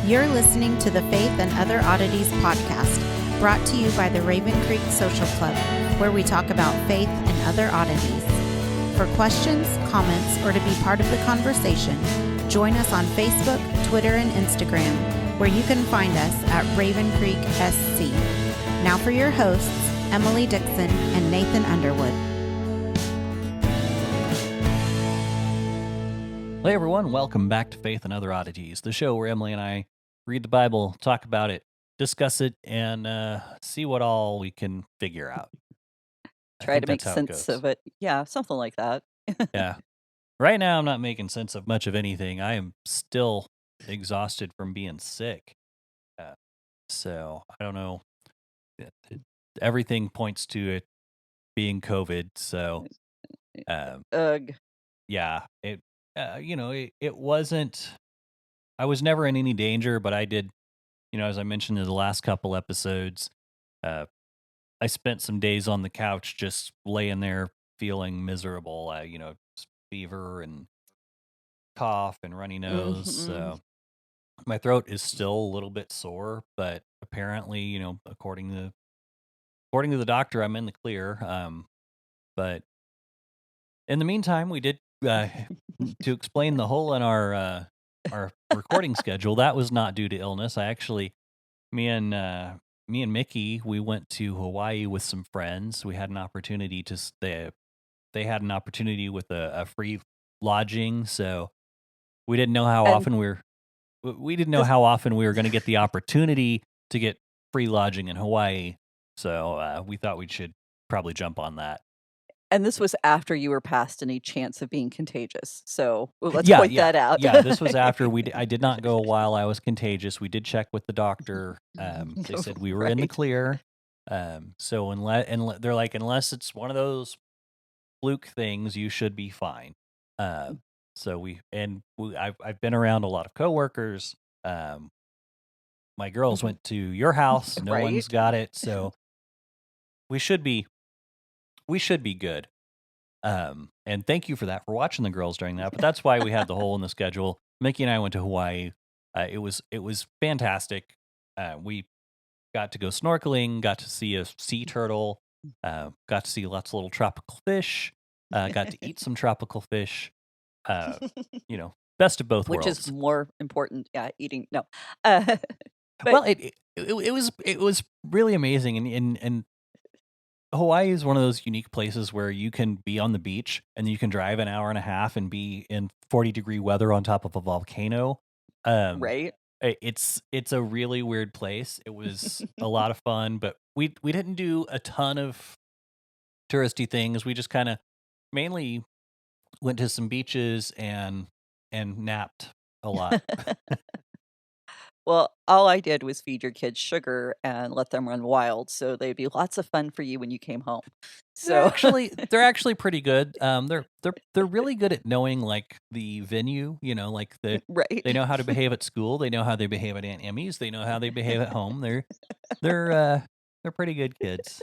You're listening to the Faith and Other Oddities podcast, brought to you by the Raven Creek Social Club, where we talk about faith and other oddities. For questions, comments, or to be part of the conversation, join us on Facebook, Twitter, and Instagram, where you can find us at Raven Creek SC. Now for your hosts, Emily Dixon and Nathan Underwood. Hey everyone, welcome back to Faith and Other Oddities, the show where Emily and I read the Bible, talk about it, discuss it, and see what all we can figure out. Try to make sense of it. Yeah, something like that. Yeah. Right now, I'm not making sense of much of anything. I am still exhausted from being sick. So, I don't know. Everything points to it being COVID. So, Ugh. yeah, it wasn't, I was never in any danger, but I did, as I mentioned in the last couple episodes, I spent some days on the couch just laying there feeling miserable, just fever and cough and runny nose. So my throat is still a little bit sore, but apparently, according to the doctor, I'm in the clear. But in the meantime, we did to explain the hole in our recording schedule. That was not due to illness. Me and Mickey, we went to Hawaii with some friends. We had an opportunity to stay. They had an opportunity with a free lodging, so we didn't know how often we didn't know how often we were going to get the opportunity to get free lodging in Hawaii. So we thought we should probably jump on that. And this was after you were past any chance of being contagious. So let's point that out. Yeah, this was after I did not go while I was contagious. We did check with the doctor. They said we were in the clear. So they're like, unless it's one of those fluke things, you should be fine. So I've been around a lot of coworkers. My girls went to your house. No one's got it. So we should be good. And thank you for that, for watching the girls during that. But that's why we had the hole in the schedule. Mickey and I went to Hawaii. It was fantastic. We got to go snorkeling, got to see a sea turtle, got to see lots of little tropical fish, got to eat some tropical fish. Best of both worlds. Which is more important. Yeah, eating. No. Well, it was really amazing, and Hawaii is one of those unique places where you can be on the beach and you can drive an hour and a half and be in 40-degree weather on top of a volcano. Right. It's a really weird place. It was a lot of fun, but we didn't do a ton of touristy things. We just kind of mainly went to some beaches and napped a lot. Well, all I did was feed your kids sugar and let them run wild, so they'd be lots of fun for you when you came home. So they're actually pretty good. They're really good at knowing like the venue, like right. They know how to behave at school. They know how they behave at Aunt Emmy's. They know how they behave at home. They're pretty good kids.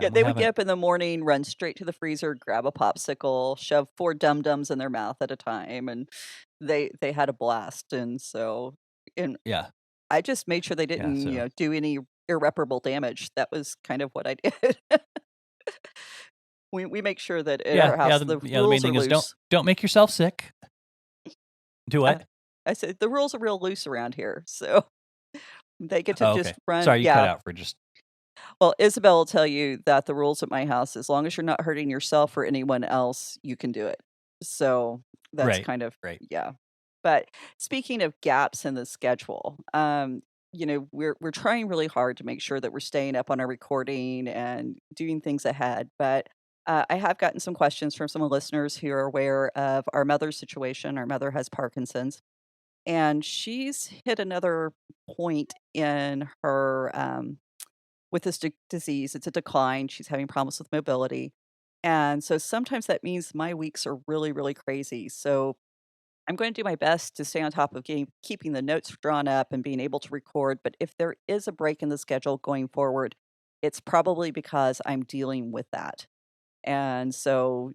Yeah, they would get up in the morning, run straight to the freezer, grab a popsicle, shove 4 dum-dums in their mouth at a time, and they had a blast. And so, yeah, I just made sure they didn't, do any irreparable damage. That was kind of what I did. We make sure that in our house the rules main thing are is loose. don't make yourself sick. Do what? I said the rules are real loose around here, so they get to just run. Sorry, you cut out for just. Well, Isabel will tell you that the rules at my house, as long as you're not hurting yourself or anyone else, you can do it. So that's kind of right. Yeah. But speaking of gaps in the schedule, we're trying really hard to make sure that we're staying up on our recording and doing things ahead. But I have gotten some questions from some listeners who are aware of our mother's situation. Our mother has Parkinson's, and she's hit another point in her with this disease. It's a decline. She's having problems with mobility. And so sometimes that means my weeks are really, really crazy. So I'm going to do my best to stay on top of keeping the notes drawn up and being able to record. But if there is a break in the schedule going forward, it's probably because I'm dealing with that. And so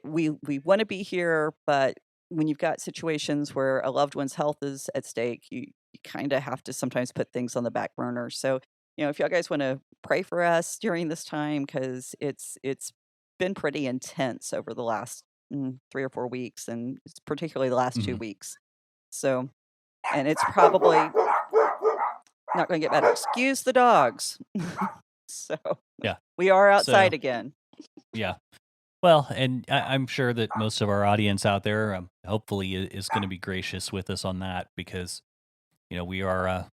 we want to be here, but when you've got situations where a loved one's health is at stake, you kind of have to sometimes put things on the back burner. So, if y'all guys want to pray for us during this time, because it's been pretty intense over the last 3 or 4 weeks, and it's particularly the last two Mhm. weeks. So, and it's probably not going to get better. Excuse the dogs. So Yeah. we are outside So, again. yeah. Well, and I'm sure that most of our audience out there, hopefully, is going to be gracious with us on that because we are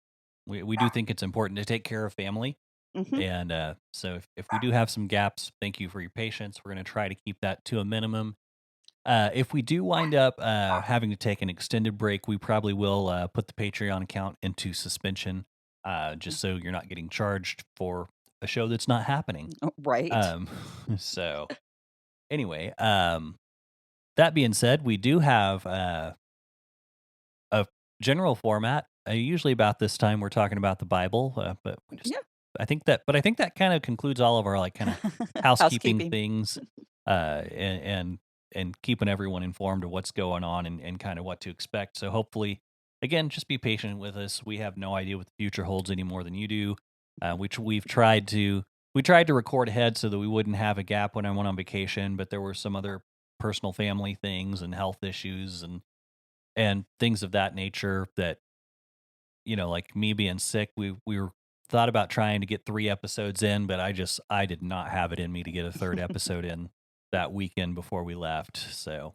we do think it's important to take care of family, Hmm. and so if we do have some gaps, thank you for your patience. We're going to try to keep that to a minimum. If we do wind up having to take an extended break, we probably will put the Patreon account into suspension, just so you're not getting charged for a show that's not happening. Right. Um, so anyway, that being said, we do have a general format. Usually about this time, we're talking about the Bible, but we just Yeah. I think that kind of concludes all of our like kind of housekeeping Housekeeping. things, and keeping everyone informed of what's going on and kind of what to expect. So hopefully, again, just be patient with us. We have no idea what the future holds any more than you do. Which we tried to record ahead so that we wouldn't have a gap when I went on vacation, but there were some other personal family things and health issues and things of that nature that like me being sick, we were thought about trying to get 3 episodes in, but I did not have it in me to get a third episode in that weekend before we left. So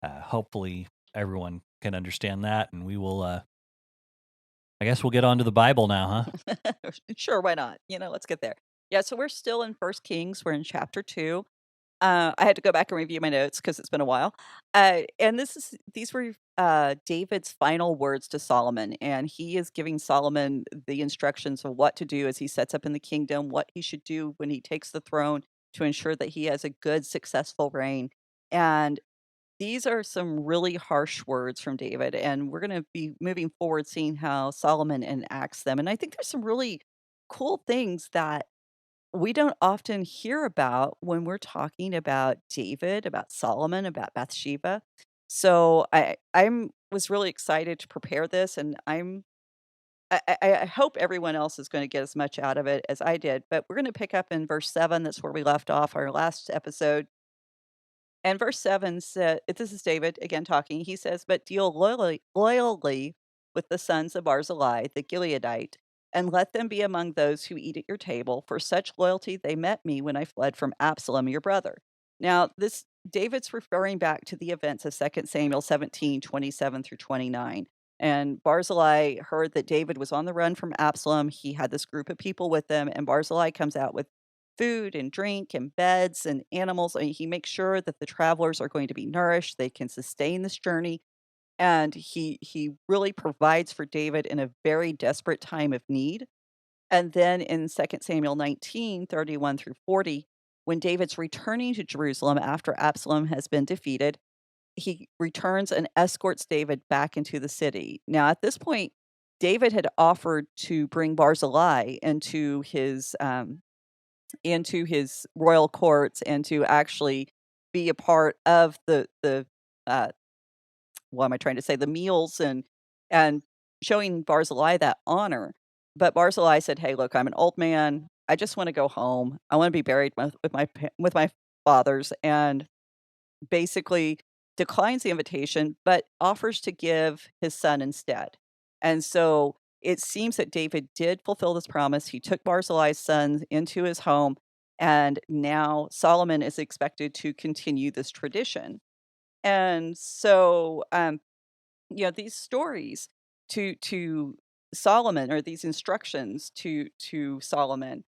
hopefully everyone can understand that, and we will. I guess we'll get on to the Bible now, huh? Sure, why not? Let's get there. Yeah, so we're still in First Kings. We're in chapter 2. I had to go back and review my notes because it's been a while. And these were David's final words to Solomon, and he is giving Solomon the instructions of what to do as he sets up in the kingdom, what he should do when he takes the throne to ensure that he has a good, successful reign. And these are some really harsh words from David, and we're going to be moving forward seeing how Solomon enacts them. And I think there's some really cool things that we don't often hear about when we're talking about David, about Solomon, about Bathsheba. So I'm was really excited to prepare this, and I hope everyone else is going to get as much out of it as I did. But we're going to pick up in verse 7. That's where we left off our last episode. And verse 7 said, this is David again talking. He says, "But deal loyally with the sons of Barzillai, the Gileadite, and let them be among those who eat at your table. For such loyalty they met me when I fled from Absalom, your brother." Now, this David's referring back to the events of 2 Samuel 17:27 through 29. And Barzillai heard that David was on the run from Absalom. He had this group of people with him, and Barzillai comes out with food and drink and beds and animals. I mean, he makes sure that the travelers are going to be nourished, they can sustain this journey, and he really provides for David in a very desperate time of need. And then in 2 Samuel 19:31 through 40, when David's returning to Jerusalem after Absalom has been defeated, he returns and escorts David back into the city. Now, at this point, David had offered to bring Barzillai into his royal courts and to actually be a part of the uh, what am I trying to say? The meals and showing Barzillai that honor. But Barzillai said, "Hey, look, I'm an old man. I just want to go home. I want to be buried with my fathers." And basically declines the invitation, but offers to give his son instead. And so it seems that David did fulfill this promise. He took Barzillai's son into his home, and now Solomon is expected to continue this tradition. And so, these stories to Solomon, or these instructions to Solomon,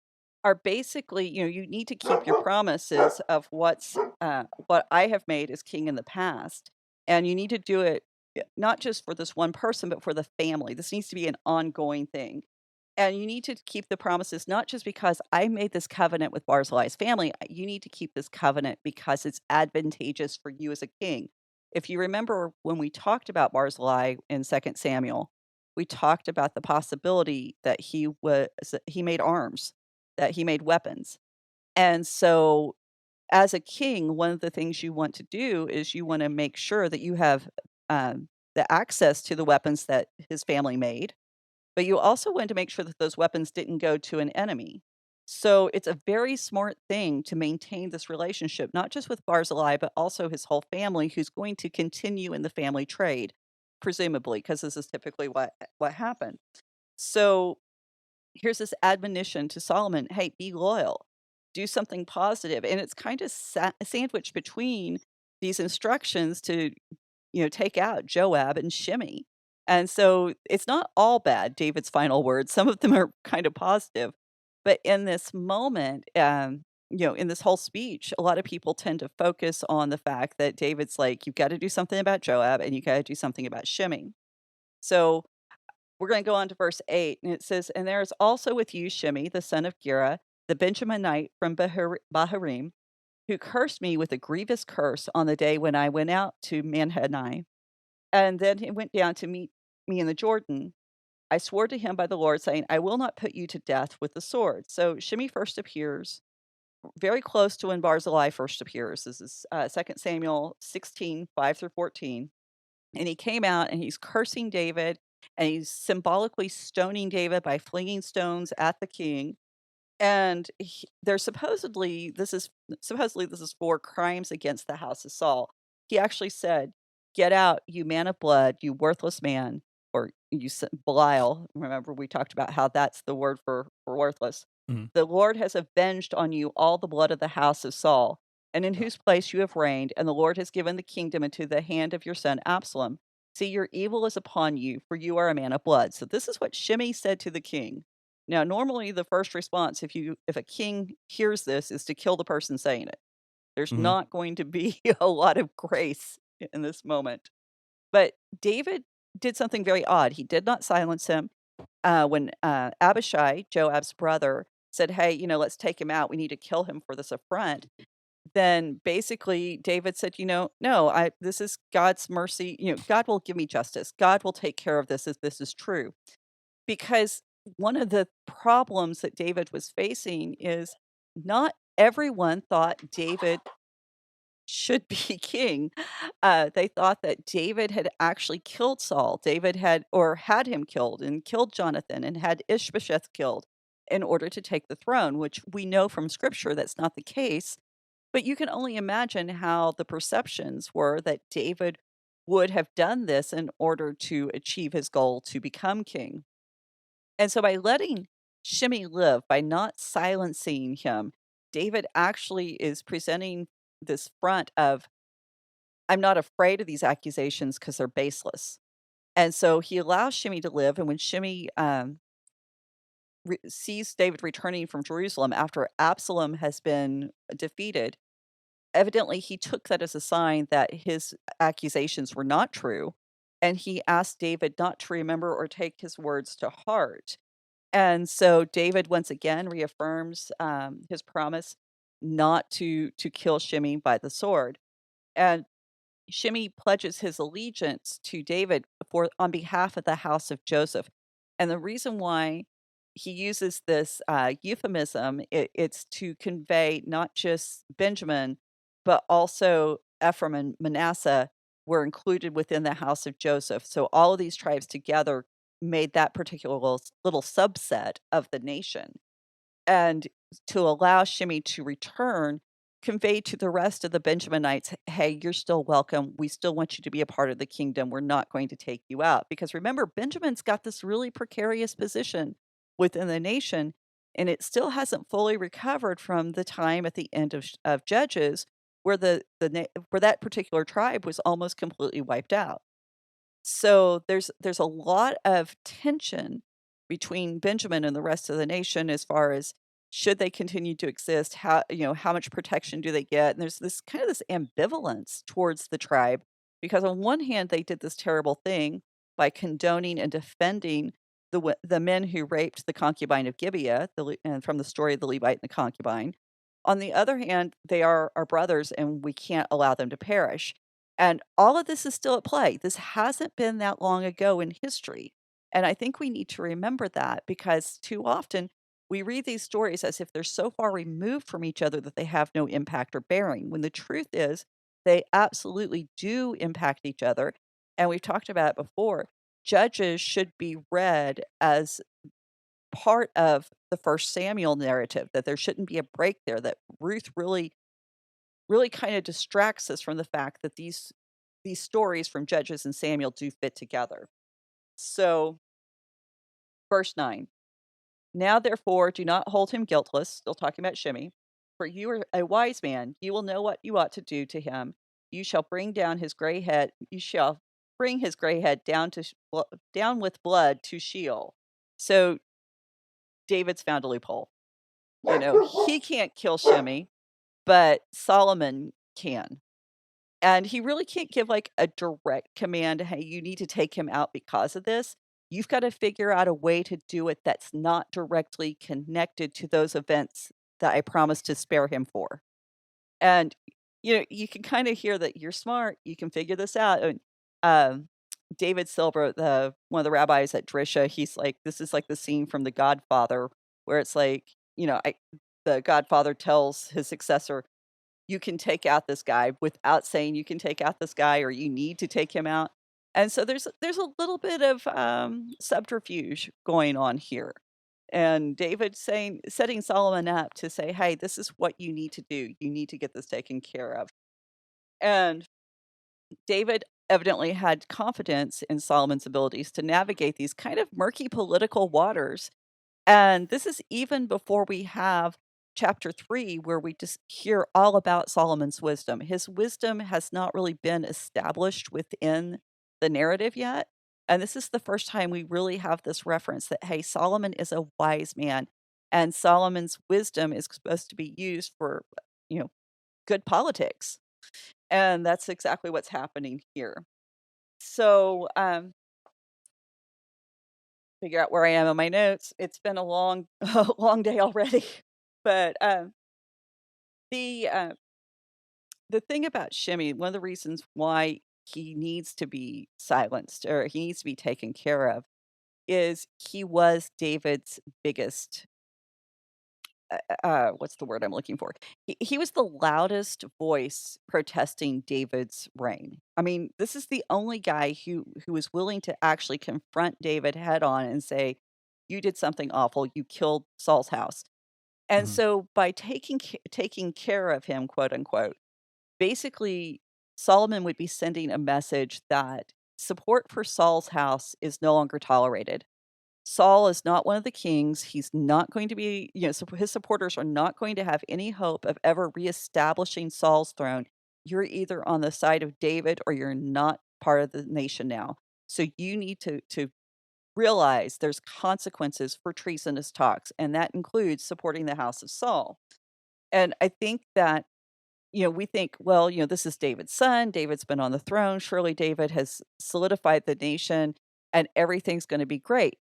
are basically, you need to keep your promises of what I have made as king in the past, and you need to do it not just for this one person, but for the family. This needs to be an ongoing thing. And you need to keep the promises not just because I made this covenant with Barzillai's family. You need to keep this covenant because it's advantageous for you as a king. If you remember when we talked about Barzillai in 2 Samuel, we talked about the possibility that he made arms, that he made weapons. And so as a king, one of the things you want to do is you want to make sure that you have the access to the weapons that his family made, but you also want to make sure that those weapons didn't go to an enemy. So it's a very smart thing to maintain this relationship, not just with Barzillai, but also his whole family, who's going to continue in the family trade, presumably, because this is typically what happened. So here's this admonition to Solomon, "Hey, be loyal. Do something positive." And it's kind of sandwiched between these instructions to, take out Joab and Shimei. And so it's not all bad, David's final words. Some of them are kind of positive. But in this moment, in this whole speech, a lot of people tend to focus on the fact that David's like, you've got to do something about Joab and you got to do something about Shimei. So we're going to go on to verse 8, and it says, "And there is also with you Shimei, the son of Gera, the Benjaminite from Bahurim, who cursed me with a grievous curse on the day when I went out to Manhanai. And then he went down to meet me in the Jordan. I swore to him by the Lord, saying, I will not put you to death with the sword." So Shimei first appears very close to when Barzillai first appears. This is 2 Samuel 16:5 through 14. And he came out and he's cursing David and he's symbolically stoning David by flinging stones at the king. And there's supposedly this is for crimes against the house of Saul. He actually said, "Get out, you man of blood, you worthless man," or Belial. Remember, we talked about how that's the word for worthless. Mhm. "The Lord has avenged on you all the blood of the house of Saul, and in Yeah. whose place you have reigned, and the Lord has given the kingdom into the hand of your son Absalom. See, your evil is upon you, for you are a man of blood." So this is what Shimei said to the king. Now, normally the first response if a king hears this is to kill the person saying it. There's Mhm. not going to be a lot of grace in this moment. But David did something very odd. He did not silence him. When Abishai, Joab's brother, said, "Hey, let's take him out. We need to kill him for this affront." Then basically David said, "No, this is God's mercy. God will give me justice. God will take care of this if this is true." Because one of the problems that David was facing is not everyone thought David should be king. They thought that David had actually killed Saul. David had him killed and killed Jonathan and had Ishbosheth killed in order to take the throne, which we know from scripture that's not the case. But you can only imagine how the perceptions were that David would have done this in order to achieve his goal to become king. And so by letting Shimei live, by not silencing him, David actually is presenting this front of, I'm not afraid of these accusations because they're baseless. And so he allows Shimei to live. And when Shimei sees David returning from Jerusalem after Absalom has been defeated, evidently he took that as a sign that his accusations were not true. And he asked David not to remember or take his words to heart. And so David once again reaffirms, his promise not to kill Shimei by the sword, and Shimei pledges his allegiance to David for on behalf of the house of Joseph, and the reason why he uses this, euphemism, it's to convey not just Benjamin, but also Ephraim and Manasseh were included within the house of Joseph, so all of these tribes together made that particular little subset of the nation. And to allow Shimei to return, convey to the rest of the Benjaminites, "Hey, you're still welcome. We still want you to be a part of the kingdom. We're not going to take you out." Because remember, Benjamin's got this really precarious position within the nation, and it still hasn't fully recovered from the time at the end of Judges, where where that particular tribe was almost completely wiped out. So there's a lot of tension between Benjamin and the rest of the nation as far as should they continue to exist, how much protection do they get? And there's this kind of this ambivalence towards the tribe because on one hand they did this terrible thing by condoning and defending the men who raped the concubine of Gibeah, and from the story of the Levite and the concubine. On the other hand, they are our brothers and we can't allow them to perish. And all of this is still at play. This hasn't been that long ago in history. And I think we need to remember that because too often we read these stories as if they're so far removed from each other that they have no impact or bearing, when the truth is they absolutely do impact each other. And we've talked about it before. Judges should be read as part of the First Samuel narrative, that there shouldn't be a break there, that Ruth really kind of distracts us from the fact that these stories from Judges and Samuel do fit together. So, verse 9. Now therefore do not hold him guiltless, still talking about Shimei, for you are a wise man, you will know what you ought to do to him. You shall bring his gray head down down with blood to Sheol. So David's found a loophole. He can't kill Shimei, but Solomon can. And he really can't give like a direct command, hey, you need to take him out because of this. You've got to figure out a way to do it that's not directly connected to those events that I promised to spare him for. And you can kind of hear that you're smart. You can figure this out. And David Silver, the one of the rabbis at Drisha, he's like, this is like the scene from The Godfather, where it's like, the Godfather tells his successor, you can take out this guy without saying you can take out this guy or you need to take him out. And so there's a little bit of subterfuge going on here. And David setting Solomon up to say, hey, this is what you need to do. You need to get this taken care of. And David evidently had confidence in Solomon's abilities to navigate these kind of murky political waters. And this is even before we have chapter 3, where we just hear all about Solomon's wisdom. His wisdom has not really been established within the narrative yet. And this is the first time we really have this reference that, hey, Solomon is a wise man, and Solomon's wisdom is supposed to be used for, good politics. And that's exactly what's happening here. So, figure out where I am in my notes. It's been a long, a long day already. But the uh, the thing about Shimei, one of the reasons why he needs to be silenced or he needs to be taken care of, is he was David's biggest. What's the word I'm looking for? He was the loudest voice protesting David's reign. I mean, this is the only guy who was willing to actually confront David head on and say, "You did something awful. You killed Saul's house." And Mhm. so, by taking care of him, quote unquote, basically Solomon would be sending a message that support for Saul's house is no longer tolerated. Saul is not one of the kings. He's not going to be, his supporters are not going to have any hope of ever reestablishing Saul's throne. You're either on the side of David or you're not part of the nation now. So you need to realize there's consequences for treasonous talks, and that includes supporting the house of Saul. And I think that, we think, well, this is David's son. David's been on the throne. Surely David has solidified the nation and everything's going to be great.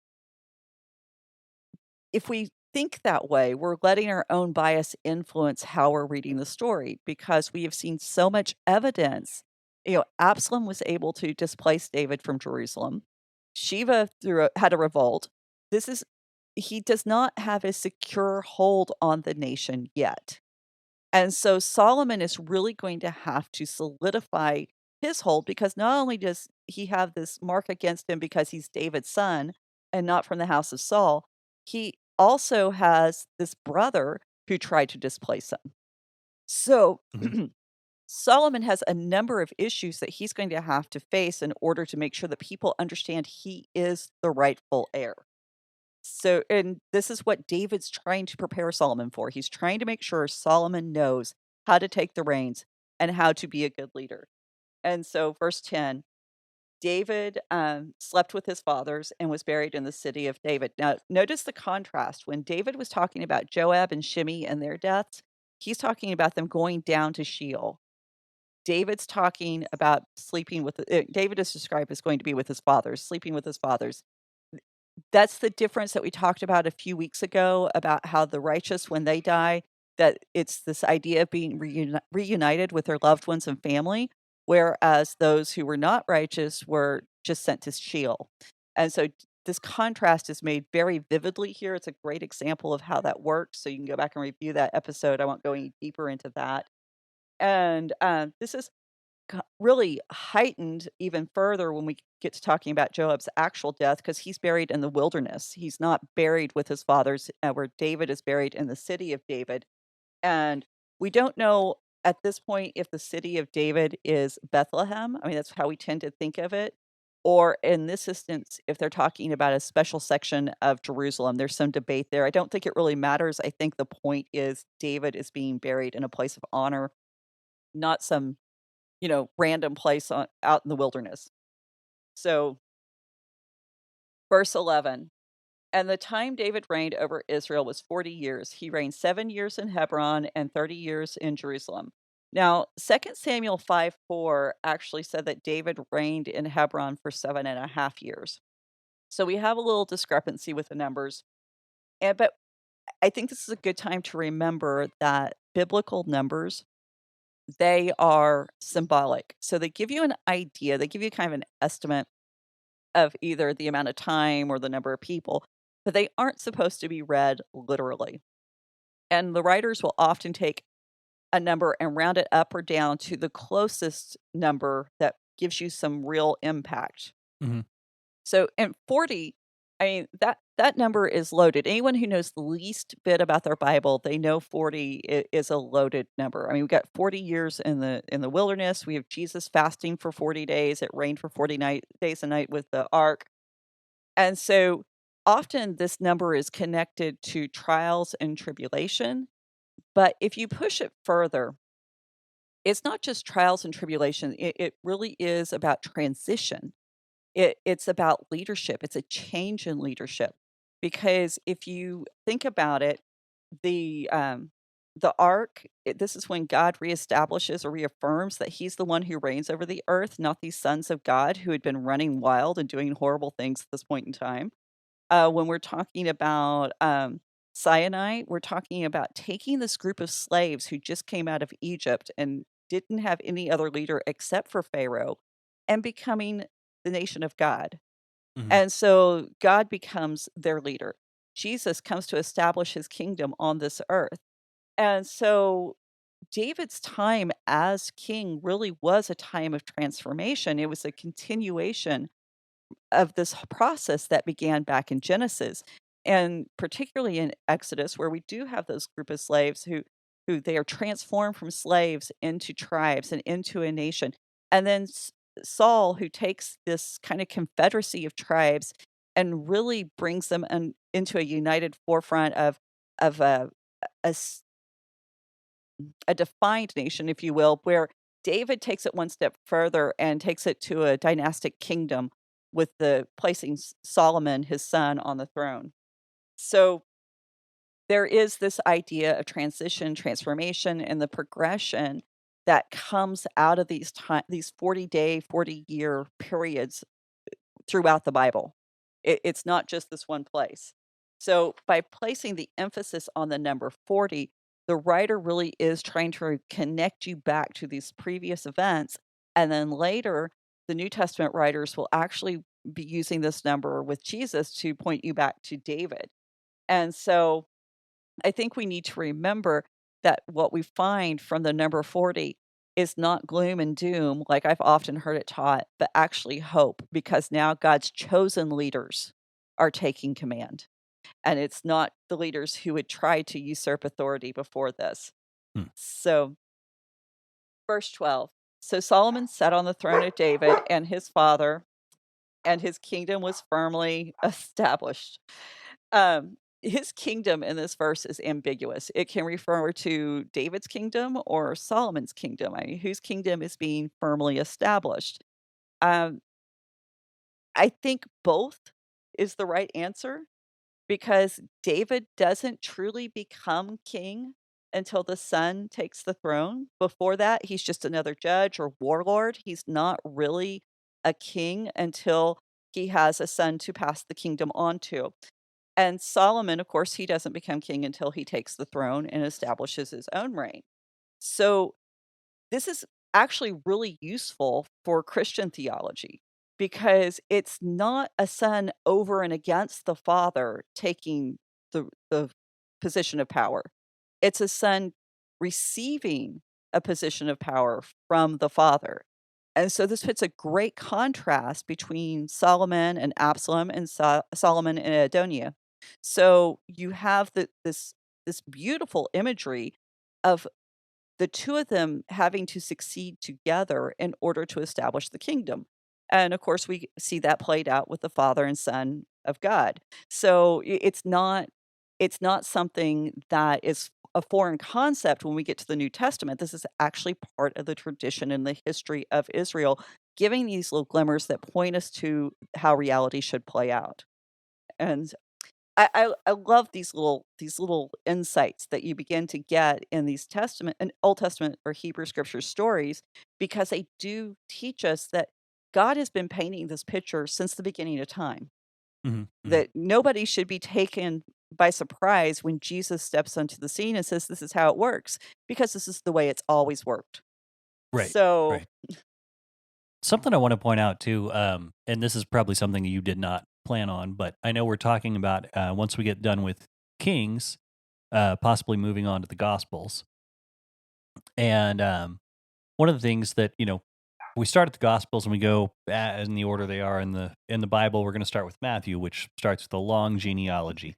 If we think that way, we're letting our own bias influence how we're reading the story, because we have seen so much evidence. Absalom was able to displace David from Jerusalem. Sheba had a revolt. This is He does not have a secure hold on the nation yet. And so Solomon is really going to have to solidify his hold, because not only does he have this mark against him because he's David's son and not from the house of Saul, he also has this brother who tried to displace him. So Mhm. Solomon has a number of issues that he's going to have to face in order to make sure that people understand he is the rightful heir. So, and this is what David's trying to prepare Solomon for. He's trying to make sure Solomon knows how to take the reins and how to be a good leader. And so, verse 10, David slept with his fathers and was buried in the city of David. Now, notice the contrast. When David was talking about Joab and Shimei and their deaths, he's talking about them going down to Sheol. David's talking about sleeping with, David is described as going to be with his fathers, sleeping with his fathers. That's the difference that we talked about a few weeks ago, about how the righteous, when they die, that it's this idea of being reunited with their loved ones and family, whereas those who were not righteous were just sent to Sheol. And so this contrast is made very vividly here. It's a great example of how that works. So you can go back and review that episode. I won't go any deeper into that. And this is really heightened even further when we get to talking about Joab's actual death because he's buried in the wilderness. He's not buried with his fathers, where David is buried in the city of David. And we don't know at this point if the city of David is Bethlehem. I mean, that's how we tend to think of it. Or in this instance, if they're talking about a special section of Jerusalem, there's some debate there. I don't think it really matters. I think the point is David is being buried in a place of honor, not some, random place out in the wilderness. So, verse 11. And the time David reigned over Israel was 40 years. He reigned 7 years in Hebron and 30 years in Jerusalem. Now, 2 Samuel 5:4 actually said that David reigned in Hebron for 7.5 years. So we have a little discrepancy with the numbers. But I think this is a good time to remember that biblical numbers, they are symbolic. So they give you an idea, they give you kind of an estimate of either the amount of time or the number of people, but they aren't supposed to be read literally. And the writers will often take a number and round it up or down to the closest number that gives you some real impact. Hmm. So in 40, I mean that number is loaded. Anyone who knows the least bit about their Bible, they know 40 is a loaded number. I mean, we've got 40 years in the wilderness. We have Jesus fasting for 40 days. It rained for 40 days a night with the ark. And so often this number is connected to trials and tribulation. But if you push it further, it's not just trials and tribulation. It really is about transition. It's about leadership. It's a change in leadership. Because if you think about it, the um, the ark, this is when God reestablishes or reaffirms that He's the one who reigns over the earth, not these sons of God who had been running wild and doing horrible things at this point in time. When we're talking about Sinai, we're talking about taking this group of slaves who just came out of Egypt and didn't have any other leader except for Pharaoh and becoming the nation of God. Hmm. And so God becomes their leader. Jesus comes to establish his kingdom on this earth. And so David's time as king really was a time of transformation. It was a continuation of this process that began back in Genesis, and particularly in Exodus, where we do have those group of slaves who they are transformed from slaves into tribes and into a nation. And then Saul, who takes this kind of confederacy of tribes and really brings them into a united forefront of a s- a defined nation, if you will, where David takes it one step further and takes it to a dynastic kingdom with the placing Solomon, his son, on the throne. So there is this idea of transition, transformation, and the progression that comes out of these 40-day, 40-year periods throughout the Bible. It's not just this one place. So by placing the emphasis on the number 40, the writer really is trying to connect you back to these previous events. And then later, the New Testament writers will actually be using this number with Jesus to point you back to David. And so I think we need to remember that what we find from the number 40 is not gloom and doom, like I've often heard it taught, but actually hope, because now God's chosen leaders are taking command. And it's not the leaders who would try to usurp authority before this. Hmm. So, verse 12. So Solomon sat on the throne of David and his father, and his kingdom was firmly established. His kingdom in this verse is ambiguous. It can refer to David's kingdom or Solomon's kingdom. I mean, whose kingdom is being firmly established? Um, I think both is the right answer because David doesn't truly become king until the son takes the throne. Before that, he's just another judge or warlord. He's not really a king until he has a son to pass the kingdom on to. And Solomon, of course, he doesn't become king until he takes the throne and establishes his own reign. So this is actually really useful for Christian theology because it's not a son over and against the father taking the position of power. It's a son receiving a position of power from the father. And so this puts a great contrast between Solomon and Absalom and Solomon and Adoniah. So you have this beautiful imagery of the two of them having to succeed together in order to establish the kingdom. And of course, we see that played out with the Father and Son of God. So it's not something that is a foreign concept when we get to the New Testament. This is actually part of the tradition and the history of Israel, giving these little glimmers that point us to how reality should play out. And I love these little insights that you begin to get in these Testament and Old Testament or Hebrew Scripture stories, because they do teach us that God has been painting this picture since the beginning of time, Mhm, mhm. that nobody should be taken by surprise when Jesus steps onto the scene and says, "This is how it works," because this is the way it's always worked. Right, So right. Something I wanna point out too, and this is probably something you did not plan on, but I know we're talking about, once we get done with Kings, possibly moving on to the Gospels. And, one of the things that, we start at the Gospels and we go in the order they are in the Bible. We're gonna start with Matthew, which starts with a long genealogy.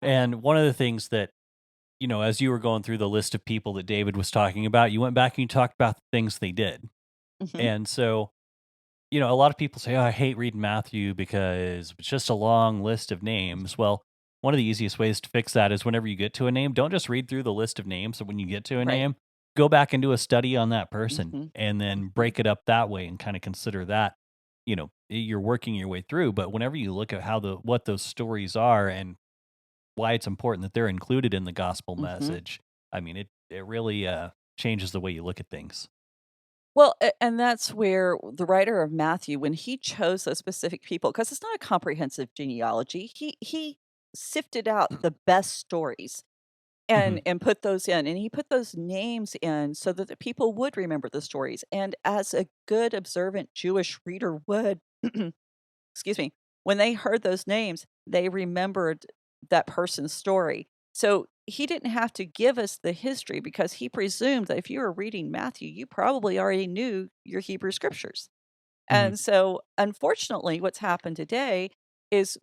And one of the things that, as you were going through the list of people that David was talking about, you went back and you talked about the things they did. Mhm, And so, a lot of people say, "Oh, I hate reading Matthew because it's just a long list of names." Well, one of the easiest ways to fix that is whenever you get to a name, don't just read through the list of names. So when you get to a right. name, go back and do a study on that person Mhm, and then mhm. break it up that way and kind of consider that, you're working your way through. But whenever you look at what those stories are and why it's important that they're included in the gospel Mhm. message, I mean, it really changes the way you look at things. Well, and that's where the writer of Matthew, when he chose those specific people, because it's not a comprehensive genealogy, he sifted out the best stories Hmm. and put those in, and he put those names in so that the people would remember the stories. And as a good observant Jewish reader would, excuse me, when they heard those names, they remembered that person's story. So he didn't have to give us the history because he presumed that if you were reading Matthew, you probably already knew your Hebrew scriptures. Hmm. And so, unfortunately, what's happened today is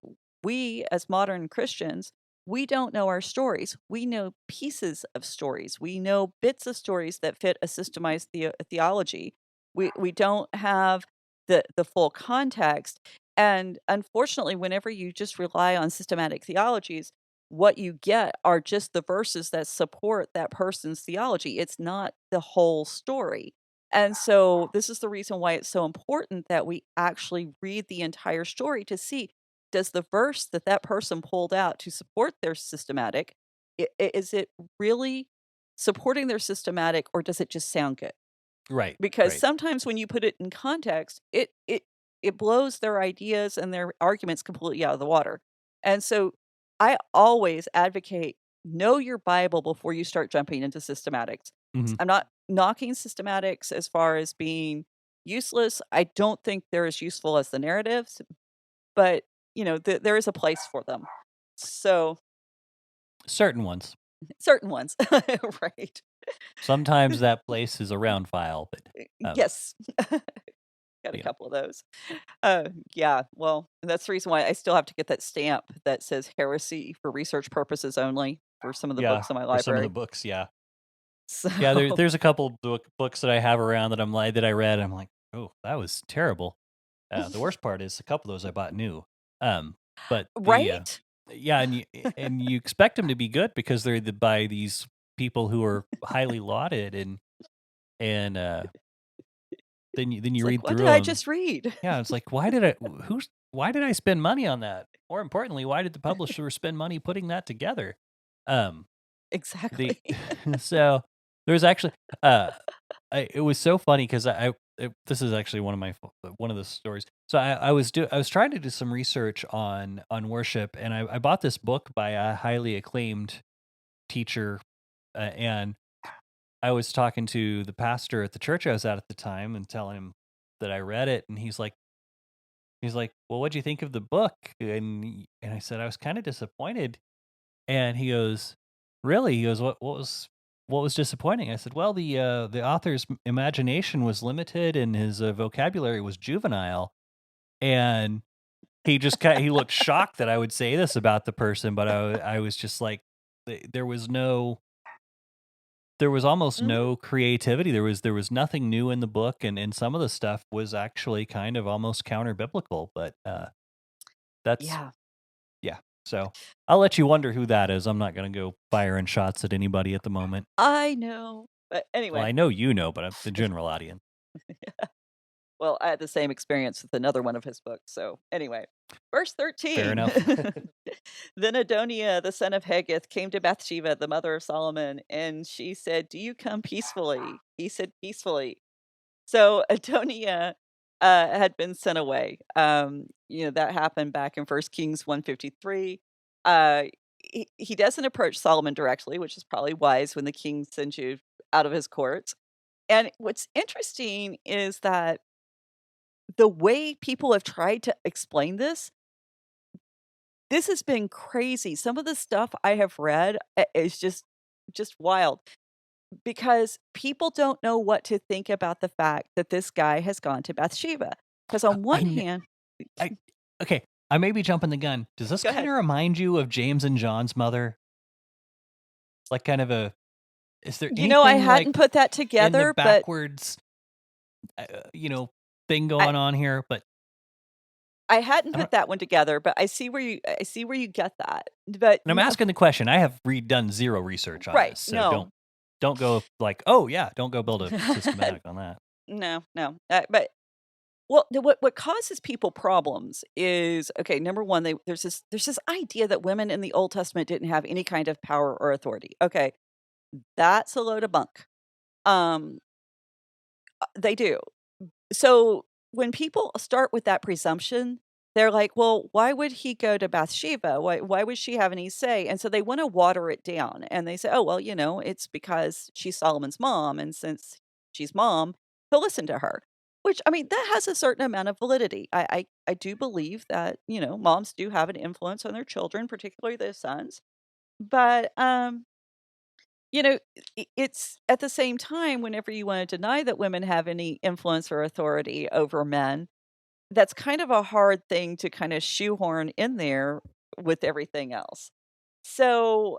we, as modern Christians, we don't know our stories. We know pieces of stories. We know bits of stories that fit a systemized theology. We don't have the full context. And unfortunately, whenever you just rely on systematic theologies, what you get are just the verses that support that person's theology. It's not the whole story. And so this is the reason why it's so important that we actually read the entire story to see, does the verse that that person pulled out to support their systematic, is it really supporting their systematic, or does it just sound good? Right, Because right. sometimes when you put it in context, it blows their ideas and their arguments completely out of the water. And so I always advocate, know your Bible before you start jumping into systematics. Hmm. I'm not knocking systematics as far as being useless. I don't think they're as useful as the narratives, but there is a place for them. So Certain ones. certain ones, right? Sometimes that place is a round file, but, Yes, got a yeah. couple of those. Yeah, well, that's the reason why I still have to get that stamp that says heresy for research purposes only for some of the Yeah, books in my for some of the library. books, yeah. So, Yeah, there's a couple books that I have around that that I read, I'm like, "Oh, that was terrible." The worst part is a couple of those I bought new. But right? yeah, and you expect them to be good because they're by these people who are highly lauded, and then you It's like, read what through did I them. just read? Yeah, it's like, why did I spend money on that? More importantly, why did the publisher spend money putting that together? Um, the Exactly. so there's actually, it was so funny because this is actually one of the stories. So I was trying to do some research on worship, and I bought this book by a highly acclaimed teacher, and I was talking to the pastor at the church I was at the time and telling him that I read it, and he's like, "Well, what'd you think of the book?" And I said, "I was kind of disappointed." And he goes, "Really?" He goes, what was disappointing?" I said, "Well, the author's imagination was limited and his vocabulary was juvenile." And he looked shocked that I would say this about the person, but I was just like, there was almost Mhm. no creativity. There was nothing new in the book, and some of the stuff was actually kind of almost counter biblical. But that's Yeah, yeah. So I'll let you wonder who that is. I'm not going to go firing shots at anybody at the moment. I know. But Well, anyway, I know you know, but the general audience. well, I had the same experience with another one of his books. So anyway, verse Fair 13. enough. Then Adoniah, the son of Haggith, came to Bathsheba, the mother of Solomon, and she said, "Do you come peacefully?" He said, "Peacefully." So Adoniah had been sent away. That happened back in First Kings 153. Uh, he doesn't approach Solomon directly, which is probably wise when the king sends you out of his court. And what's interesting is that the way people have tried to explain this has been crazy. Some of the stuff I have read is just wild because people don't know what to think about the fact that this guy has gone to Bathsheba. Because on I, one kn- hand, I okay. I may be jumping the gun. Does this go kind ahead. of remind you of James and John's mother? Like kind of a. Is there I anything like hadn't put that in the together, but backwards, uh, you know, thing I going on here? But I hadn't I don't. put that one together, but I see where you get that. But And I'm asking the question. I have done zero research on right, this, so no. don't go like, oh yeah, don't go build a systematic on that. No, no. But well, what causes people problems is okay. Number one, there's this idea that women in the Old Testament didn't have any kind of power or authority. Okay, that's a load of bunk. Um, they do. So when people start with that presumption, they're like, "Well, why would he go to Bathsheba? Why would she have any say?" And so they want to water it down, and they say, "Oh, well, it's because she's Solomon's mom, and since she's mom, he'll listen to her." Which I mean, that has a certain amount of validity. I do believe that moms do have an influence on their children, particularly their sons. But it's at the same time, whenever you want to deny that women have any influence or authority over men, that's kind of a hard thing to kind of shoehorn in there with everything else. So,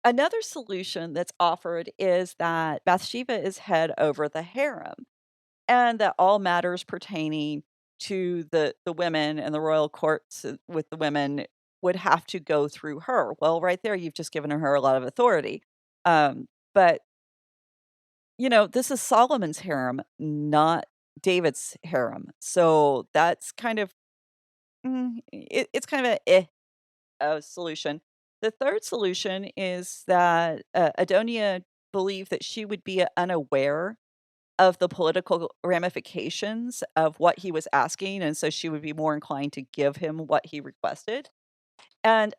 another solution that's offered is that Bathsheba is head over the harem, and that all matters pertaining to the women and the royal courts with the women would have to go through her. Well, right there, you've just given her a lot of authority. But this is Solomon's harem, not David's harem. So that's kind of it's kind of a solution. The third solution is that Adonia believed that she would be unaware of the political ramifications of what he was asking, and so she would be more inclined to give him what he requested. And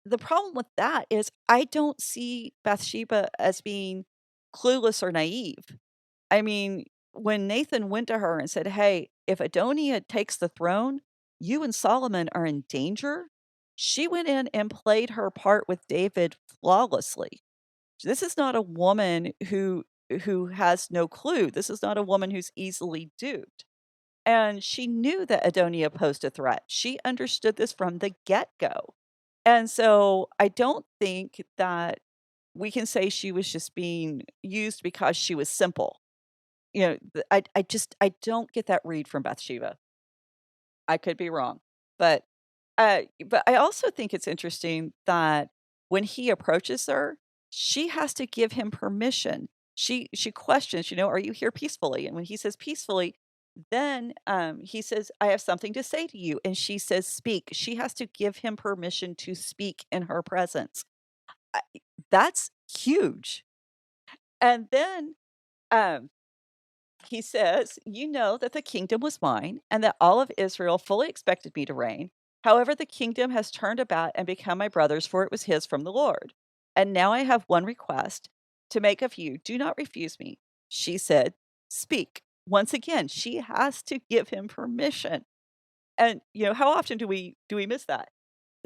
the problem with that is I don't see Bathsheba as being clueless or naive. I mean, when Nathan went to her and said, "Hey, if Adonia takes the throne, you and Solomon are in danger," she went in and played her part with David flawlessly. This is not a woman who has no clue. This is not a woman who's easily duped. And she knew that Adonia posed a threat. She understood this from the get-go. And so I don't think that we can say she was just being used because she was simple. I don't get that read from Bathsheba. I could be wrong. But I also think it's interesting that when he approaches her, she has to give him permission. She questions, "Are you here peacefully?" And when he says peacefully, then he says, "I have something to say to you." And she says, "Speak." She has to give him permission to speak in her presence. I, that's huge. And then um, he says, "You know that the kingdom was mine, and that all of Israel fully expected me to reign. However, the kingdom has turned about and become my brother's, for it was his from the Lord. And now I have one request to make of you. Do not refuse me." She said, "Speak." once again, she has to give him permission. And, how often do we miss that?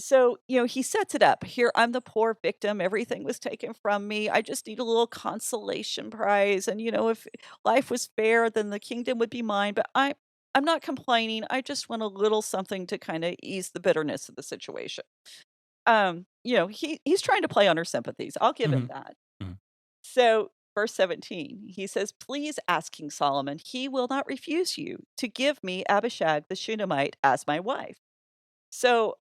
So, he sets it up. Here, I'm the poor victim. Everything was taken from me. I just need a little consolation prize. And, if life was fair, then the kingdom would be mine. But I'm not complaining. I just want a little something to kind of ease the bitterness of the situation. He's trying to play on her sympathies. I'll give him Mhm. that. Mhm. So, verse 17, he says, "Please ask King Solomon. He will not refuse you to give me Abishag the Shunammite as my wife." So,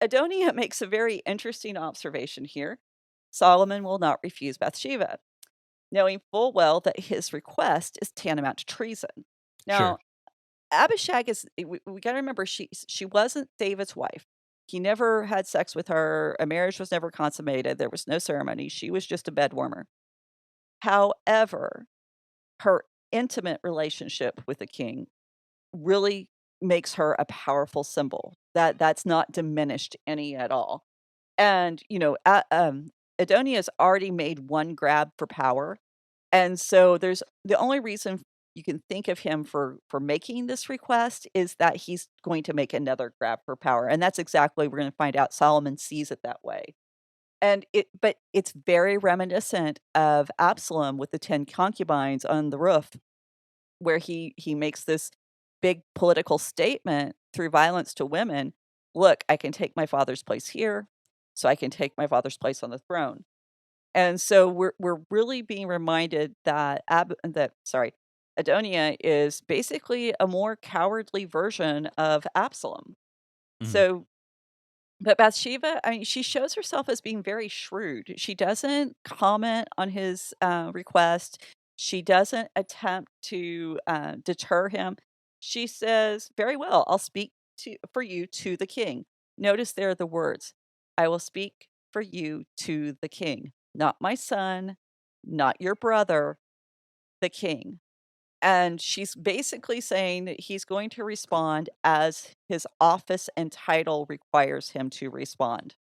Adonia makes a very interesting observation here. Solomon will not refuse Bathsheba, knowing full well that his request is tantamount to treason. Sure. Now, Abishag we got to remember she wasn't David's wife. He never had sex with her. A marriage was never consummated. There was no ceremony. She was just a bed warmer. However, her intimate relationship with the king really makes her a powerful symbol. That's not diminished any at all. And, Adonia's already made one grab for power, and so there's the only reason you can think of him for making this request is that he's going to make another grab for power, and that's exactly we're gonna find out Solomon sees it that way. But it's very reminiscent of Absalom with the 10 concubines on the roof, where he makes this big political statement through violence to women. Look, I can take my father's place here, so I can take my father's place on the throne. And so we're really being reminded that Adonia is basically a more cowardly version of Absalom. Mhm. So but Bathsheba, I mean, she shows herself as being very shrewd. She doesn't comment on his, request. She doesn't attempt to, deter him. She says, "Very well, I'll speak for you to the king." Notice there the words, "I will speak for you to the king." Not my son, not your brother, the king. And she's basically saying that he's going to respond as his office and title requires him to respond.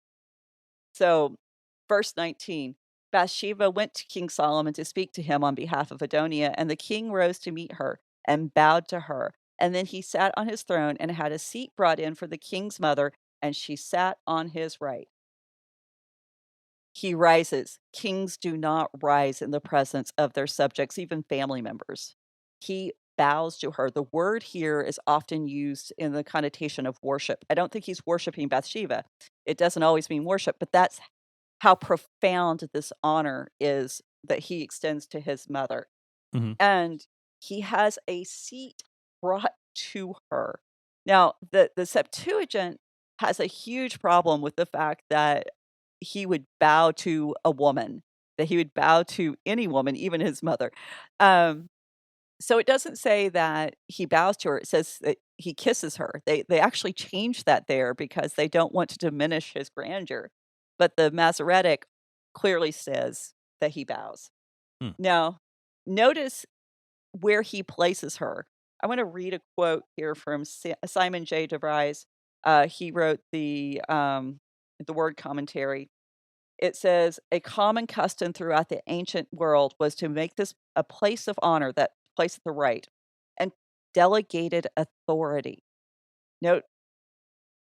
So, verse 19, Bathsheba went to King Solomon to speak to him on behalf of Adonia, and the king rose to meet her and bowed to her. And then he sat on his throne and had a seat brought in for the king's mother, and she sat on his right. He rises. Kings do not rise in the presence of their subjects, even family members. He bows to her. The word here is often used in the connotation of worship. I don't think he's worshiping Bathsheba. It doesn't always mean worship, but that's how profound this honor is that he extends to his mother. Mhm. And he has a seat brought to her. Now, the Septuagint has a huge problem with the fact that he would bow to a woman, that he would bow to any woman, even his mother. Um, so it doesn't say that he bows to her, it says that he kisses her. They actually changed that there because they don't want to diminish his grandeur. But the Masoretic clearly says that he bows. Hmm. Now, notice where he places her. I wanna read a quote here from Simon J. DeVries. He wrote the word commentary. It says, "A common custom throughout the ancient world was to make this a place of honor, that place at the right, and delegated authority." Note,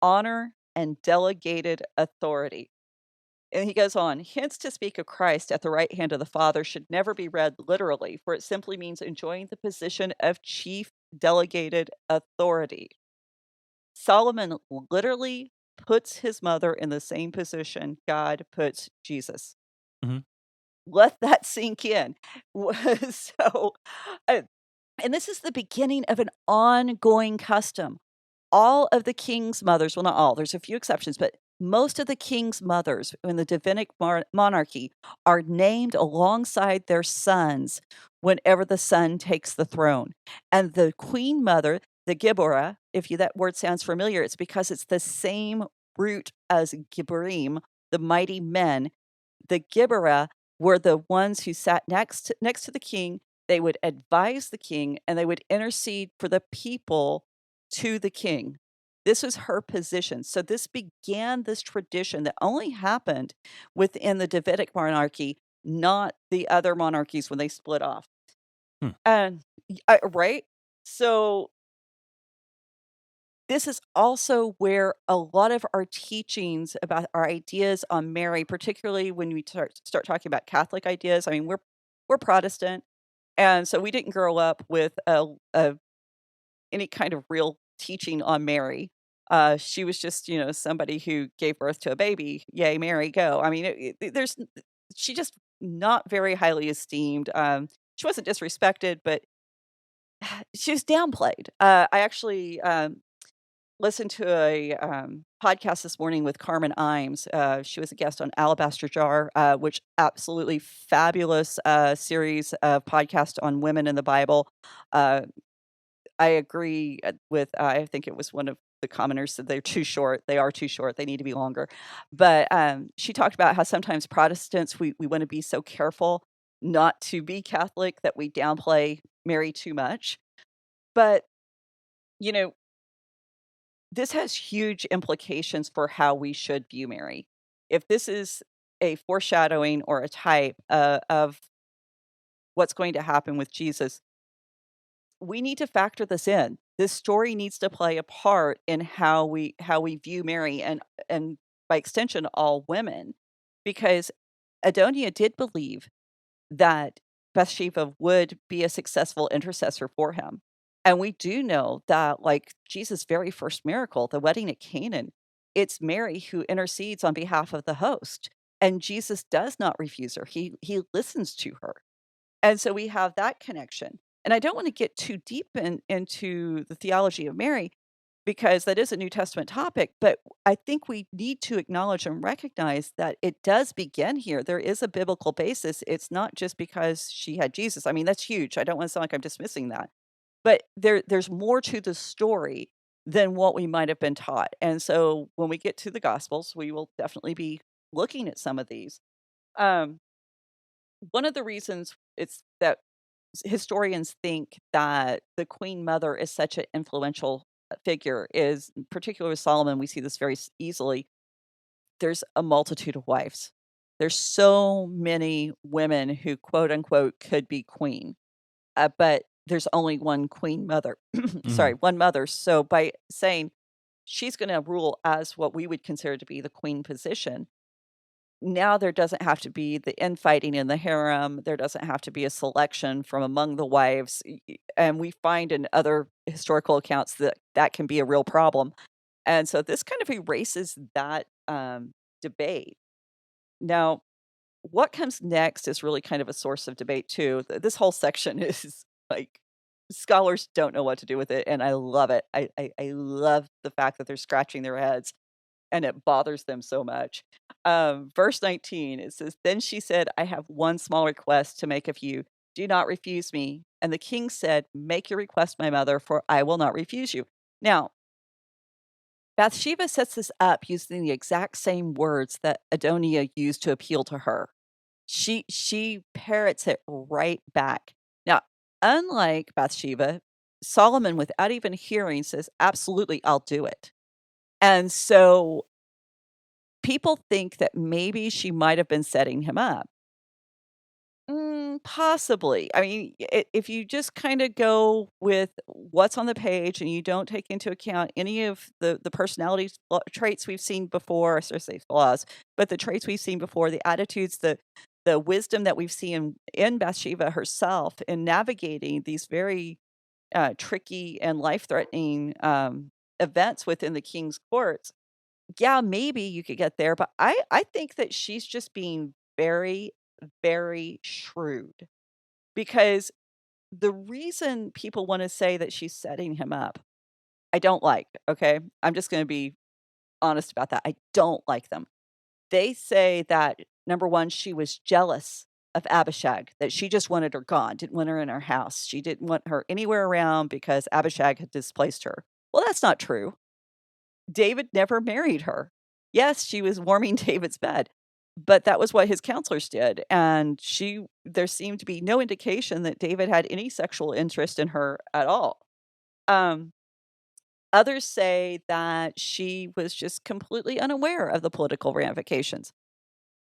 honor and delegated authority. And he goes on, "Hence to speak of Christ at the right hand of the Father should never be read literally, for it simply means enjoying the position of chief delegated authority." Solomon literally puts his mother in the same position God puts Jesus. Mhm. Let that sink in. So, uh, and this is the beginning of an ongoing custom. All of the king's mothers, well, not all, there's a few exceptions, but most of the king's mothers in the Davidic monarchy are named alongside their sons whenever the son takes the throne. And the queen mother, the Gibora, if you that word sounds familiar, it's because it's the same root as Gibborim, the mighty men. The Gibora were the ones who sat next to the king. They would advise the king and they would intercede for the people to the king. This was her position. So this began this tradition that only happened within the Davidic monarchy, not the other monarchies when they split off. Hmm. And right? So this is also where a lot of our teachings about our ideas on Mary, particularly when we start talking about Catholic ideas. I mean, we're Protestant, and so we didn't grow up with any kind of real teaching on Mary. She was just, somebody who gave birth to a baby. Yay, Mary, go. I mean, she just not very highly esteemed. She wasn't disrespected, but she was downplayed. I actually listened to a podcast this morning with Carmen Imes. She was a guest on Alabaster Jar, which absolutely fabulous series of podcast on women in the Bible. Uh, I agree with, I think it was one of the commenters said they're too short. They are too short. They need to be longer. But she talked about how sometimes Protestants, we want to be so careful not to be Catholic that we downplay Mary too much. But, you know, this has huge implications for how we should view Mary. If this is a foreshadowing or a type of what's going to happen with Jesus, we need to factor this in. This story needs to play a part in how we view Mary and by extension all women, because Adonia did believe that Bathsheba would be a successful intercessor for him. And we do know that, like Jesus' very first miracle, the wedding at Canaan, it's Mary who intercedes on behalf of the host. And Jesus does not refuse her. He listens to her. And so we have that connection. And I don't want to get too deep into the theology of Mary because that is a New Testament topic, but I think we need to acknowledge and recognize that it does begin here. There is a biblical basis. It's not just because she had Jesus. I mean, that's huge. I don't want to sound like I'm dismissing that. But there's more to the story than what we might have been taught. And so when we get to the Gospels, we will definitely be looking at some of these. Um, One of the reasons it's that historians think that the Queen Mother is such an influential figure is, particularly with Solomon, we see this very easily. There's a multitude of wives. There's so many women who, quote unquote, could be queen, but there's only one queen mother. Sorry, Mhm. one mother. So by saying she's going to rule as what we would consider to be the queen position, now there doesn't have to be the infighting in the harem, there doesn't have to be a selection from among the wives, and we find in other historical accounts that that can be a real problem, and so this kind of erases that, debate. Now, what comes next is really kind of a source of debate too. This whole section is, like, scholars don't know what to do with it, and I love it. I love the fact that they're scratching their heads and it bothers them so much. Verse 19, it says, "Then she said, I have one small request to make of you. Do not refuse me." And the king said, "Make your request, my mother, for I will not refuse you." Now, Bathsheba sets this up using the exact same words that Adonia used to appeal to her. She parrots it right back. Now, unlike Bathsheba, Solomon, without even hearing, says, "Absolutely, I'll do it." And so people think that maybe she might have been setting him up. Possibly. I mean, if you just kinda go with what's on the page and you don't take into account any of the personality traits we've seen before, I should say flaws, but the traits we've seen before, the attitudes, the wisdom that we've seen in Bathsheba herself in navigating these very, tricky and life-threatening, events within the king's courts, yeah, maybe you could get there, but I think that she's just being very, very shrewd because the reason people wanna say that she's setting him up, I don't like, okay? I'm just gonna be honest about that. I don't like them. They say that, number 1, she was jealous of Abishag, that she just wanted her gone, didn't want her in her house. She didn't want her anywhere around because Abishag had displaced her. Well, that's not true. David never married her. Yes, she was warming David's bed, but that was what his counselors did, and there seemed to be no indication that David had any sexual interest in her at all. Um, Others say that she was just completely unaware of the political ramifications.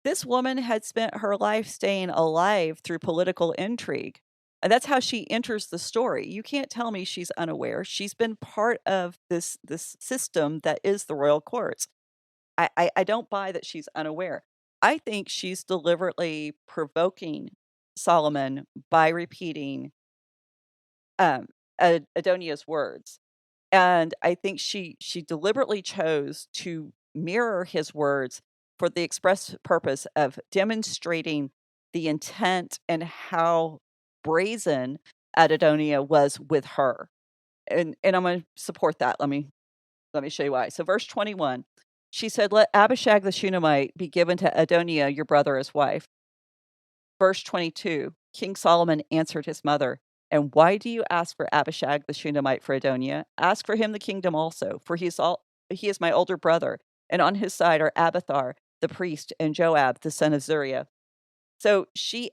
This woman had spent her life staying alive through political intrigue. And that's how she enters the story. You can't tell me she's unaware. She's been part of this system that is the royal courts. I don't buy that she's unaware. I think she's deliberately provoking Solomon by repeating, um, Adonia's words. And I think she deliberately chose to mirror his words for the express purpose of demonstrating the intent and how brazen Adonia was with her. And I'm gonna support that. Let me show you why. So verse 21, she said, "Let Abishag the Shunammite be given to Adonia, your brother, as wife." Verse 22, King Solomon answered his mother, "And why do you ask for Abishag the Shunammite for Adonia? Ask for him the kingdom also, for he is my older brother, and on his side are Abathar the priest and Joab the son of Zeruiah." So she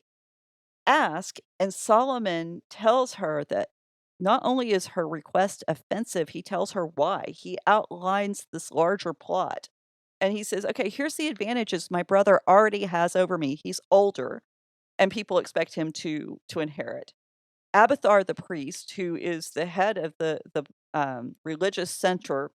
asked, and Solomon tells her that not only is her request offensive, he tells her why. He outlines this larger plot. And he says, "Okay, here's the advantages my brother already has over me. He's older and people expect him to inherit. Abathar the priest, who is the head of the religious center,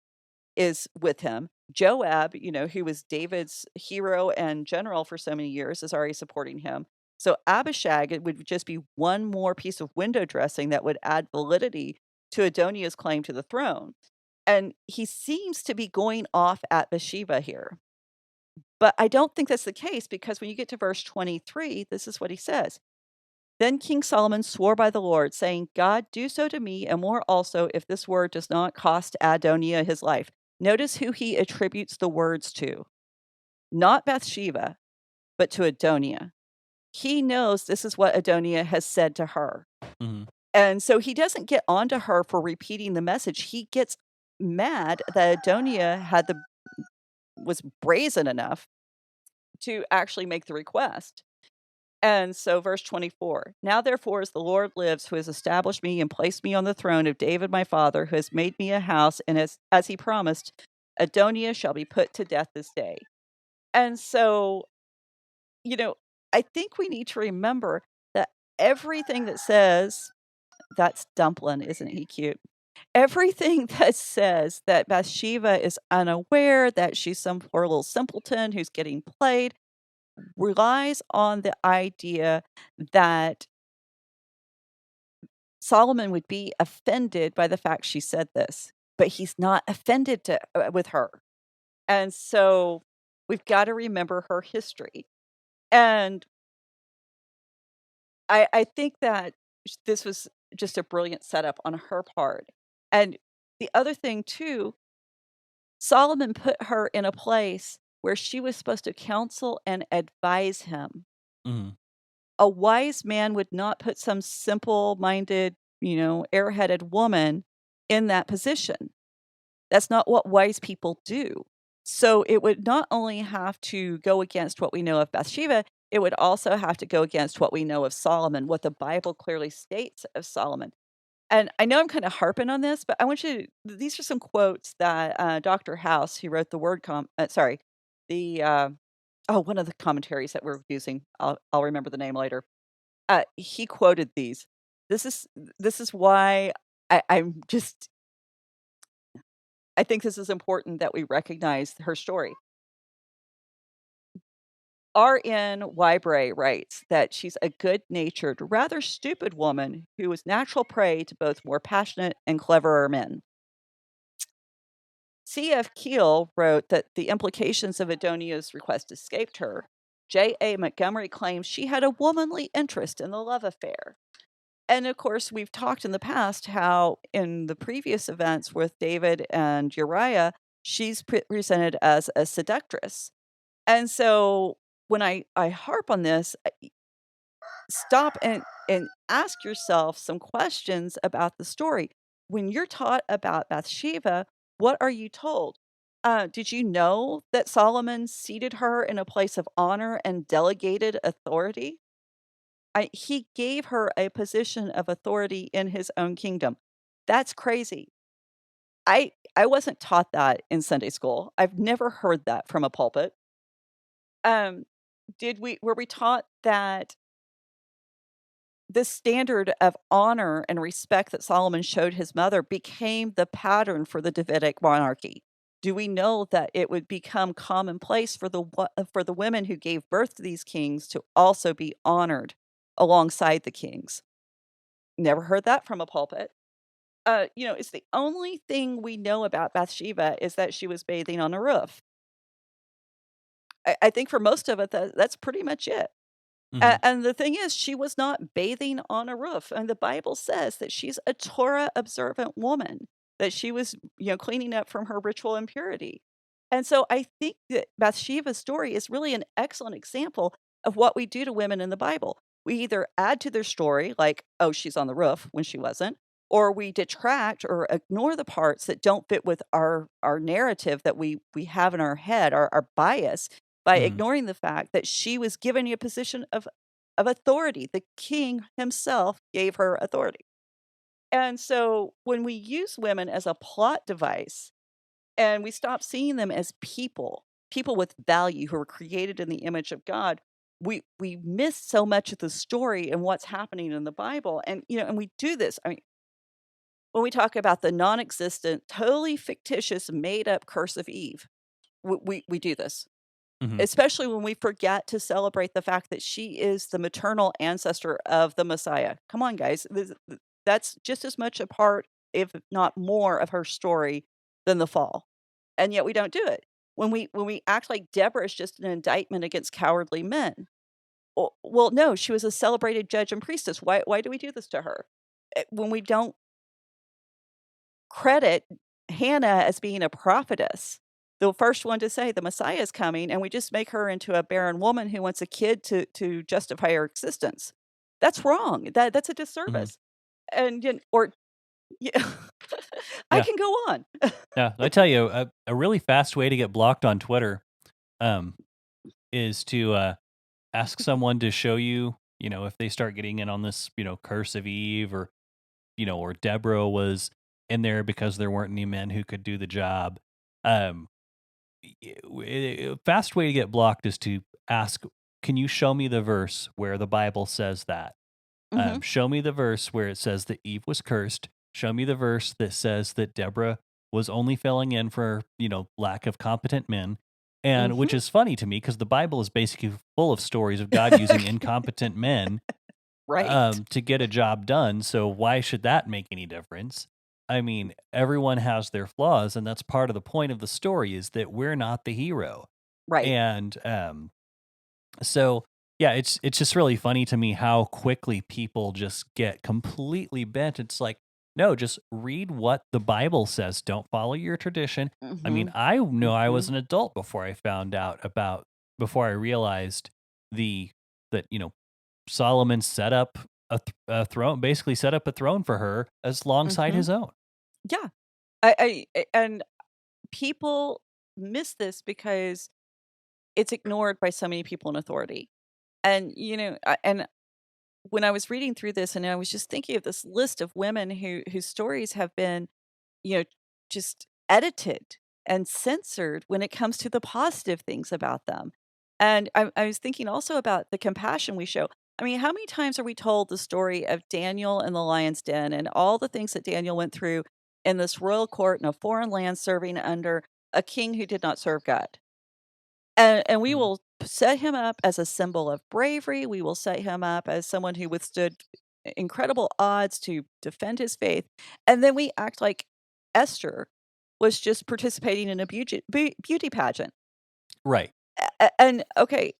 is with him. Joab, who was David's hero and general for so many years, is already supporting him. So Abishag, it would just be one more piece of window dressing that would add validity to Adonia's claim to the throne. And he seems to be going off at Bathsheba here. But I don't think that's the case, because when you get to verse 23, this is what he says. Then King Solomon swore by the Lord, saying, "God, do so to me and more also, if this word does not cost Adonia his life." Notice who he attributes the words to. Not Bathsheba, but to Adonia. He knows this is what Adonia has said to her. Mhm. And so he doesn't get onto her for repeating the message. He gets mad that Adonia was brazen enough to actually make the request. And so verse 24, "Now therefore, as the Lord lives, who has established me and placed me on the throne of David my father, who has made me a house, and as he promised, Adonia shall be put to death this day." And so, you know, I think we need to remember that everything that says, "That's Dumplin', isn't he cute?" Everything that says that Bathsheba is unaware, that she's some poor little simpleton who's getting played, relies on the idea that Solomon would be offended by the fact she said this, but he's not offended with her. And so we've got to remember her history. And I think that this was just a brilliant setup on her part. And the other thing, too, Solomon put her in a place where she was supposed to counsel and advise him. Mhm. A wise man would not put some simple-minded, airheaded woman in that position. That's not what wise people do. So it would not only have to go against what we know of Bathsheba, it would also have to go against what we know of Solomon, what the Bible clearly states of Solomon. And I know I'm kind of harping on this, but I want you to, these are some quotes that Dr. House, who wrote the the, one of the commentaries that we're using, I'll remember the name later. He quoted these. This is why I'm just I think this is important that we recognize her story. R.N. Wybray writes that she's a good-natured, rather stupid woman who was natural prey to both more passionate and cleverer men. C.F. Keel wrote that the implications of Adonia's request escaped her. J.A. Montgomery claims she had a womanly interest in the love affair. And of course, we've talked in the past how in the previous events with David and Uriah, she's presented as a seductress. And so when I harp on this, stop and ask yourself some questions about the story. When you're taught about Bathsheba, what are you told? Did you know that Solomon seated her in a place of honor and delegated authority? He gave her a position of authority in his own kingdom. That's crazy. I wasn't taught that in Sunday school. I've never heard that from a pulpit. Um, were we taught that this standard of honor and respect that Solomon showed his mother became the pattern for the Davidic monarchy. Do we know that it would become commonplace for for the women who gave birth to these kings to also be honored alongside the kings? Never heard that from a pulpit. It's the only thing we know about Bathsheba is that she was bathing on a roof. I think for most of it, that's pretty much it. Hmm. And the thing is, she was not bathing on a roof, and the Bible says that she's a Torah observant woman, that she was, cleaning up from her ritual impurity. And so I think that Bathsheba's story is really an excellent example of what we do to women in the Bible. We either add to their story, like, oh, she's on the roof when she wasn't, or we detract or ignore the parts that don't fit with our narrative that we have in our head, our bias, by Hmm. ignoring the fact that she was given a position of authority. The king himself gave her authority. And so when we use women as a plot device and we stop seeing them as people, people with value who are created in the image of God, we miss so much of the story and what's happening in the Bible. And and we do this. I mean, when we talk about the non-existent, totally fictitious, made-up curse of Eve, we do this. Hmm. Especially when we forget to celebrate the fact that she is the maternal ancestor of the Messiah. Come on, guys. That's just as much a part, if not more, of her story than the fall. And yet we don't do it. When we act like Deborah is just an indictment against cowardly men. Well, no, she was a celebrated judge and priestess. Why do we do this to her? When we don't credit Hannah as being a prophetess, the first one to say the Messiah is coming, and we just make her into a barren woman who wants a kid to justify her existence. That's wrong. That's a Hmm. disservice. And or yeah, I Yeah. can go on. Yeah. I tell you, a really fast way to get blocked on Twitter um, is to ask someone to show you, if they start getting in on this, curse of Eve, or, or Deborah was in there because there weren't any men who could do the job. Um, a fast way to get blocked is to ask, can you show me the verse where the Bible says that? Mhm, Show me the verse where it says that Eve was cursed. Show me the verse that says that Deborah was only filling in for, lack of competent men. And mhm. which is funny to me because the Bible is basically full of stories of God using incompetent men Right, to get a job done. So why should that make any difference? I mean, everyone has their flaws, and that's part of the point of the story is that we're not the hero. right. And so yeah, it's just really funny to me how quickly people just get completely bent. It's like, no, just read what the Bible says. Don't follow your tradition. I mean, Mhm, I know I was mhm, an adult before I realized the that Solomon set up a throne, basically set up a throne for her as alongside mhm. his own. Yeah. And people miss this because it's ignored by so many people in authority. And, and when I was reading through this and I was just thinking of this list of women whose stories have been, you know, just edited and censored when it comes to the positive things about them. And I was thinking also about the compassion we show. I mean, how many times are we told the story of Daniel in the lion's den and all the things that Daniel went through in this royal court in a foreign land serving under a king who did not serve God? And we Mhm. will set him up as a symbol of bravery. We will set him up as someone who withstood incredible odds to defend his faith. And then we act like Esther was just participating in a beauty pageant. Right. And okay,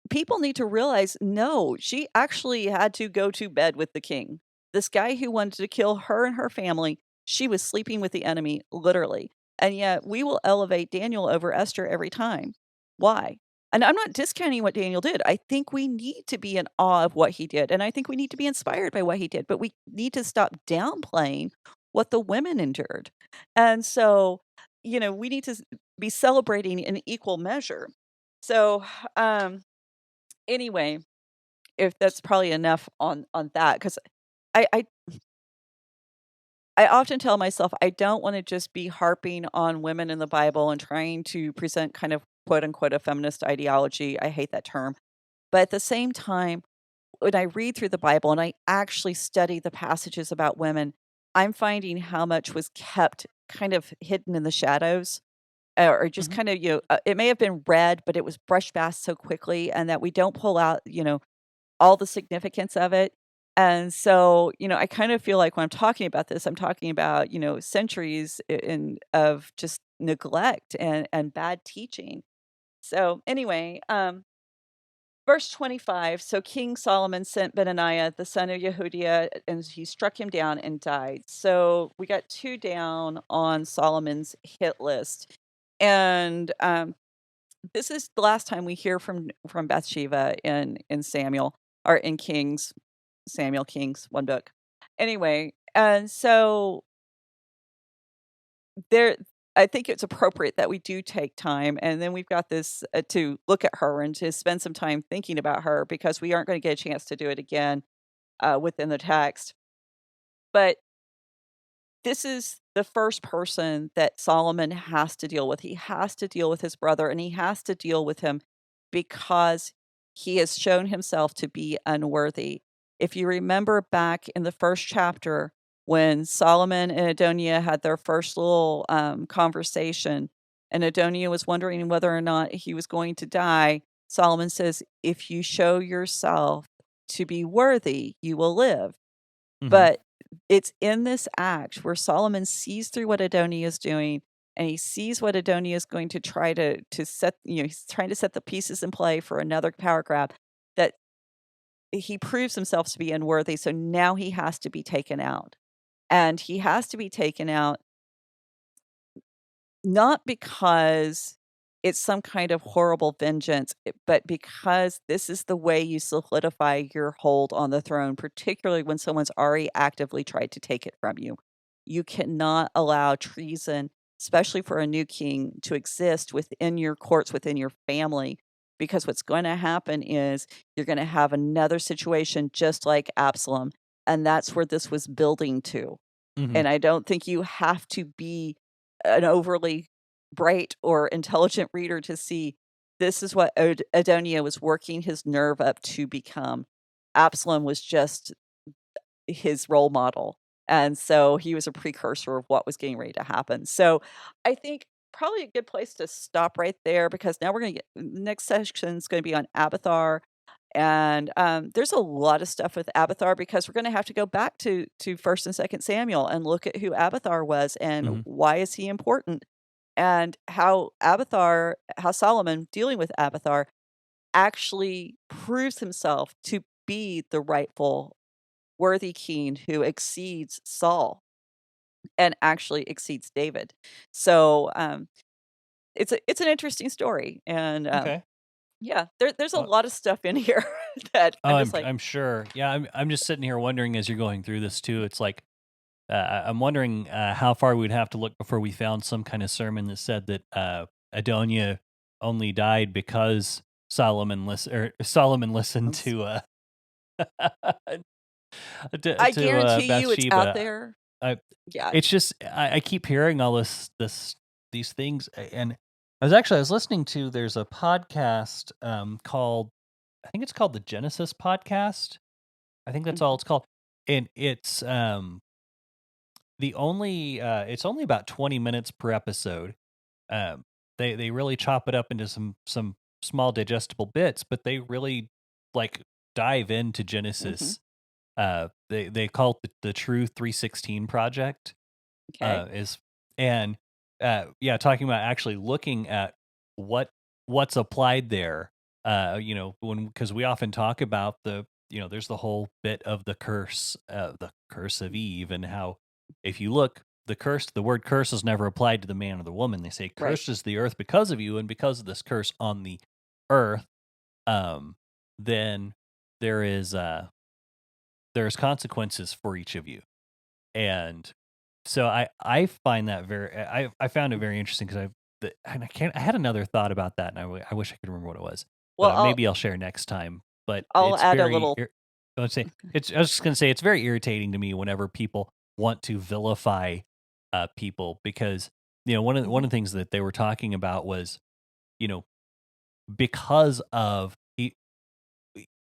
people need to realize, no, she actually had to go to bed with the king. This guy who wanted to kill her and her family, she was sleeping with the enemy, literally. And yet we will elevate Daniel over Esther every time. Why? And I'm not discounting what Daniel did. I think we need to be in awe of what he did. And I think we need to be inspired by what he did. But we need to stop downplaying what the women endured. And so, we need to be celebrating in equal measure. So, anyway, if that's probably enough on that, because I I I often tell myself I don't wanna just be harping on women in the Bible and trying to present kind of quote unquote a feminist ideology. I hate that term. But at the same time, when I read through the Bible and I actually study the passages about women, I'm finding how much was kept kind of hidden in the shadows, or just Mhm. kind of, it may have been read, but it was brushed past so quickly, and that we don't pull out, all the significance of it. And so, I kind of feel like when I'm talking about this, I'm talking about, centuries of just neglect and bad teaching. So anyway, verse 25, so King Solomon sent Benaniah, the son of Yehudiah, and he struck him down and died. So we got 2 down on Solomon's hit list. And, this is the last time we hear from Bathsheba in Samuel, or in Kings, Samuel, Kings, 1 book. Anyway, and so there I think it's appropriate that we do take time, and then we've got this, to look at her and to spend some time thinking about her, because we aren't gonna get a chance to do it again, within the text. But this is the first person that Solomon has to deal with. He has to deal with his brother, and he has to deal with him because he has shown himself to be unworthy. If you remember back in the first chapter, when Solomon and Adoniah had their first little conversation, and Adoniah was wondering whether or not he was going to die, Solomon says, "If you show yourself to be worthy, you will live." Mhm. But it's in this act where Solomon sees through what Adoniah is doing, and he sees what Adoniah is going to try to set, he's trying to set the pieces in play for another power grab, that he proves himself to be unworthy. So now he has to be taken out. And he has to be taken out not because it's some kind of horrible vengeance, but because this is the way you solidify your hold on the throne, particularly when someone's already actively tried to take it from you. You cannot allow treason, especially for a new king, to exist within your courts, within your family, because what's going to happen is you're going to have another situation just like Absalom. And that's where this was building to. Mhm. And I don't think you have to be an overly bright or intelligent reader to see this is what Adoniah was working his nerve up to become. Absalom was just his role model, and so he was a precursor of what was getting ready to happen. So I think probably a good place to stop right there, because now we're gonna get next section is gonna be on Abathar, and, there's a lot of stuff with Abathar, because we're gonna have to go back to 1st and 2nd Samuel and look at who Abathar was and Mhm. why is he important, and how Solomon, dealing with Abathar, actually proves himself to be the rightful worthy king who exceeds Saul and actually exceeds David. So, it's an interesting story, and, Okay. yeah, there's a Well, lot of stuff in here that oh, I'm just like, I'm sure. Yeah, I'm just sitting here wondering as you're going through this too. It's like I'm wondering how far we'd have to look before we found some kind of sermon that said that Adoniah only died because Solomon listened s I to guarantee you it's out Bathsheba. there. I, Yeah. it's just I keep hearing all these things, and I was listening to there's a podcast called, I think it's called the Genesis podcast. I think that's all Mhm, it's called, and it's only about 20 minutes per episode. Um, they really chop it up into some small digestible bits, but they really like dive into mhm, Genesis. They call it the True 316 project. okay, Is and Yeah, talking about actually looking at what what's applied there. When because we often talk about there's the whole bit of the curse of Eve, and how if you look, the word curse is never applied to the man or the woman. They say right, cursed is the earth because of you, and because of this curse on the earth, um, then there is there's consequences for each of you. And so I find that I found it very interesting, because and I had another thought about that, and I wish I could remember what it was, but well, I'll maybe I'll share next time. But I'll it's add a little. I would say I was just gonna say it's very irritating to me whenever people want to vilify people, because one Mhm, of the things that they were talking about was, you know because of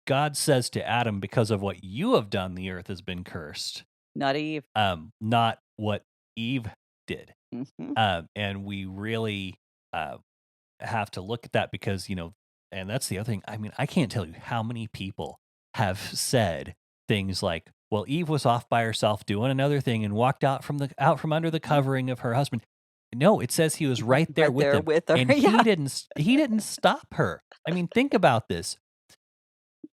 God says to Adam, because of what you have done, the earth has been cursed. Not Eve. Not what Eve did. Hmm. And we really have to look at that because, and that's the other thing. I mean, I can't tell you how many people have said things like, well, Eve was off by herself doing another thing and walked out from under the covering of her husband. No, it says he was right there Right with there them, with her. and Yeah. he didn't stop her. I mean, think about this.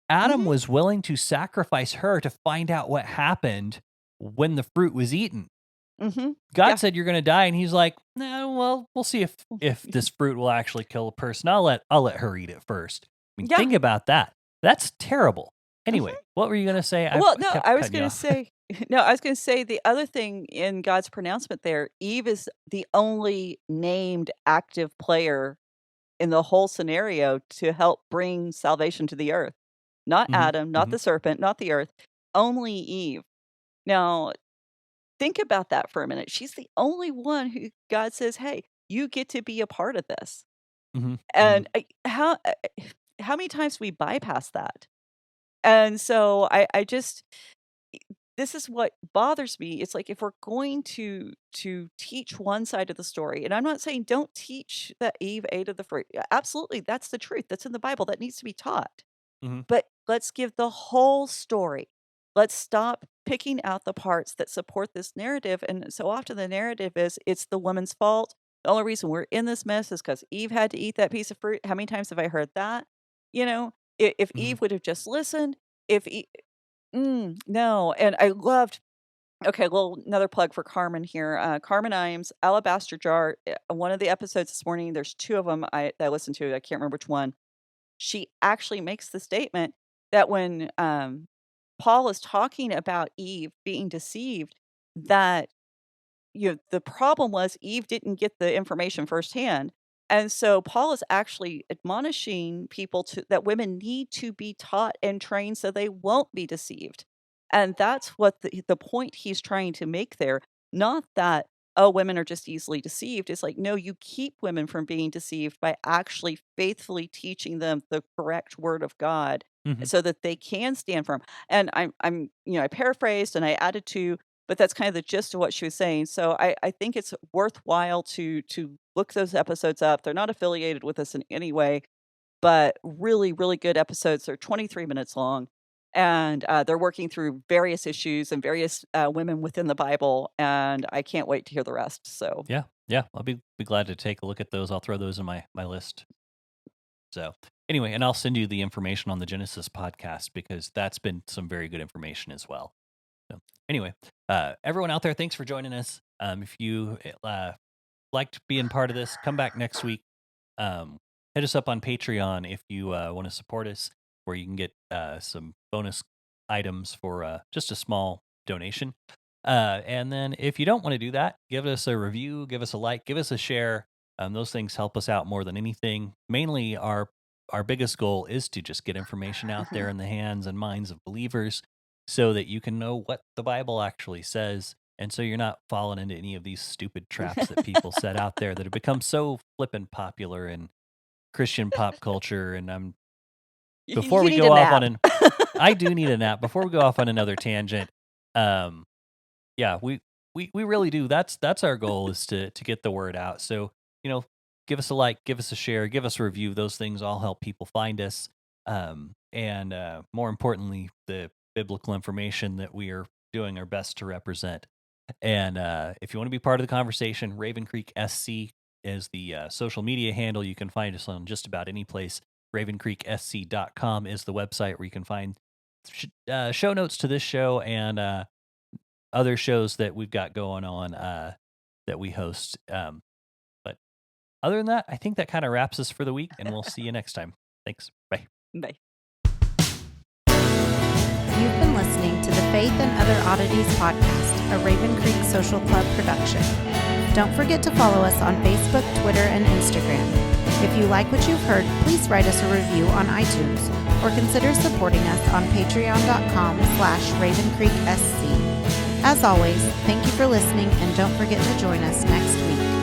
Adam Hmm. was willing to sacrifice her to find out what happened when the fruit was eaten. Hmm. God Yeah. said you're going to die, and he's like, "No, well, we'll see if this fruit will actually kill a person. I'll let her eat it first." I mean, Yeah. think about that. That's terrible. Anyway, Hmm. what were you going to say? Well, I no, kept I was cutting you going to off. say, no, I was going to say the other thing in God's pronouncement there, Eve is the only named active player in the whole scenario to help bring salvation to the earth. Not Hmm. Adam, not Hmm. the serpent, not the earth, only Eve. Now, think about that for a minute. She's the only one who God says, "Hey, you get to be a part of this." Hmm. Hmm. And how many times we bypass that? And so I just this is what bothers me. It's like if we're going to teach one side of the story, and I'm not saying don't teach that Eve ate of the fruit. Absolutely, that's the truth. That's in the Bible. That needs to be taught. Hmm. But let's give the whole story. Let's stop picking out the parts that support this narrative. And so often the narrative is it's the woman's fault. The only reason we're in this mess is because Eve had to eat that piece of fruit. How many times have I heard that? If Hmm. Eve would have just listened, if Eve, no. And I loved, okay, another plug for Carmen here. Carmen Imes, Alabaster Jar. One of the episodes this morning, there's two of them that I listened to. I can't remember which one. She actually makes the statement that when Paul is talking about Eve being deceived, that the problem was Eve didn't get the information firsthand. And so Paul is actually admonishing people that women need to be taught and trained so they won't be deceived. And that's what the point he's trying to make there. Not that, oh, women are just easily deceived. It's like, no, you keep women from being deceived by actually faithfully teaching them the correct word of God Hmm. so that they can stand firm. And I paraphrased and I added to, but that's kind of the gist of what she was saying. So I think it's worthwhile to look those episodes up. They're not affiliated with us in any way, but really, really good episodes. They're 23 minutes long, and they're working through various issues and various women within the Bible. And I can't wait to hear the rest. So Yeah, yeah. I'll be glad to take a look at those. I'll throw those in my list. So anyway, and I'll send you the information on the Genesis podcast because that's been some very good information as well. So anyway, everyone out there, thanks for joining us. If you liked being part of this, come back next week. Hit us up on Patreon if you want to support us, where you can get some bonus items for just a small donation. And then if you don't want to do that, give us a review, give us a like, give us a share. Those things help us out more than anything. Mainly, our biggest goal is to just get information out there in the hands and minds of believers, so that you can know what the Bible actually says, and so you're not falling into any of these stupid traps that people set out there that have become so flippin' popular in Christian pop culture. And before you we need a go off nap. on I do need a nap. Before we go off on another tangent, um, yeah, we really do. That's our goal, is to get the word out. So, give us a like, give us a share, give us a review. Those things all help people find us. And more importantly, the biblical information that we are doing our best to represent. And if you want to be part of the conversation, Raven Creek SC is the social media handle. You can find us on just about any place. RavenCreekSC.com is the website where you can find show notes to this show and other shows that we've got going on that we host. But other than that, I think that kind of wraps us for the week, and we'll see you next time. Thanks. Bye. Bye. You've been listening to the Faith and Other Oddities podcast, a Raven Creek Social Club production. Don't forget to follow us on Facebook, Twitter, and Instagram. If you like what you've heard, please write us a review on iTunes or consider supporting us on patreon.com/RavenCreekSC. As always, thank you for listening, and don't forget to join us next week.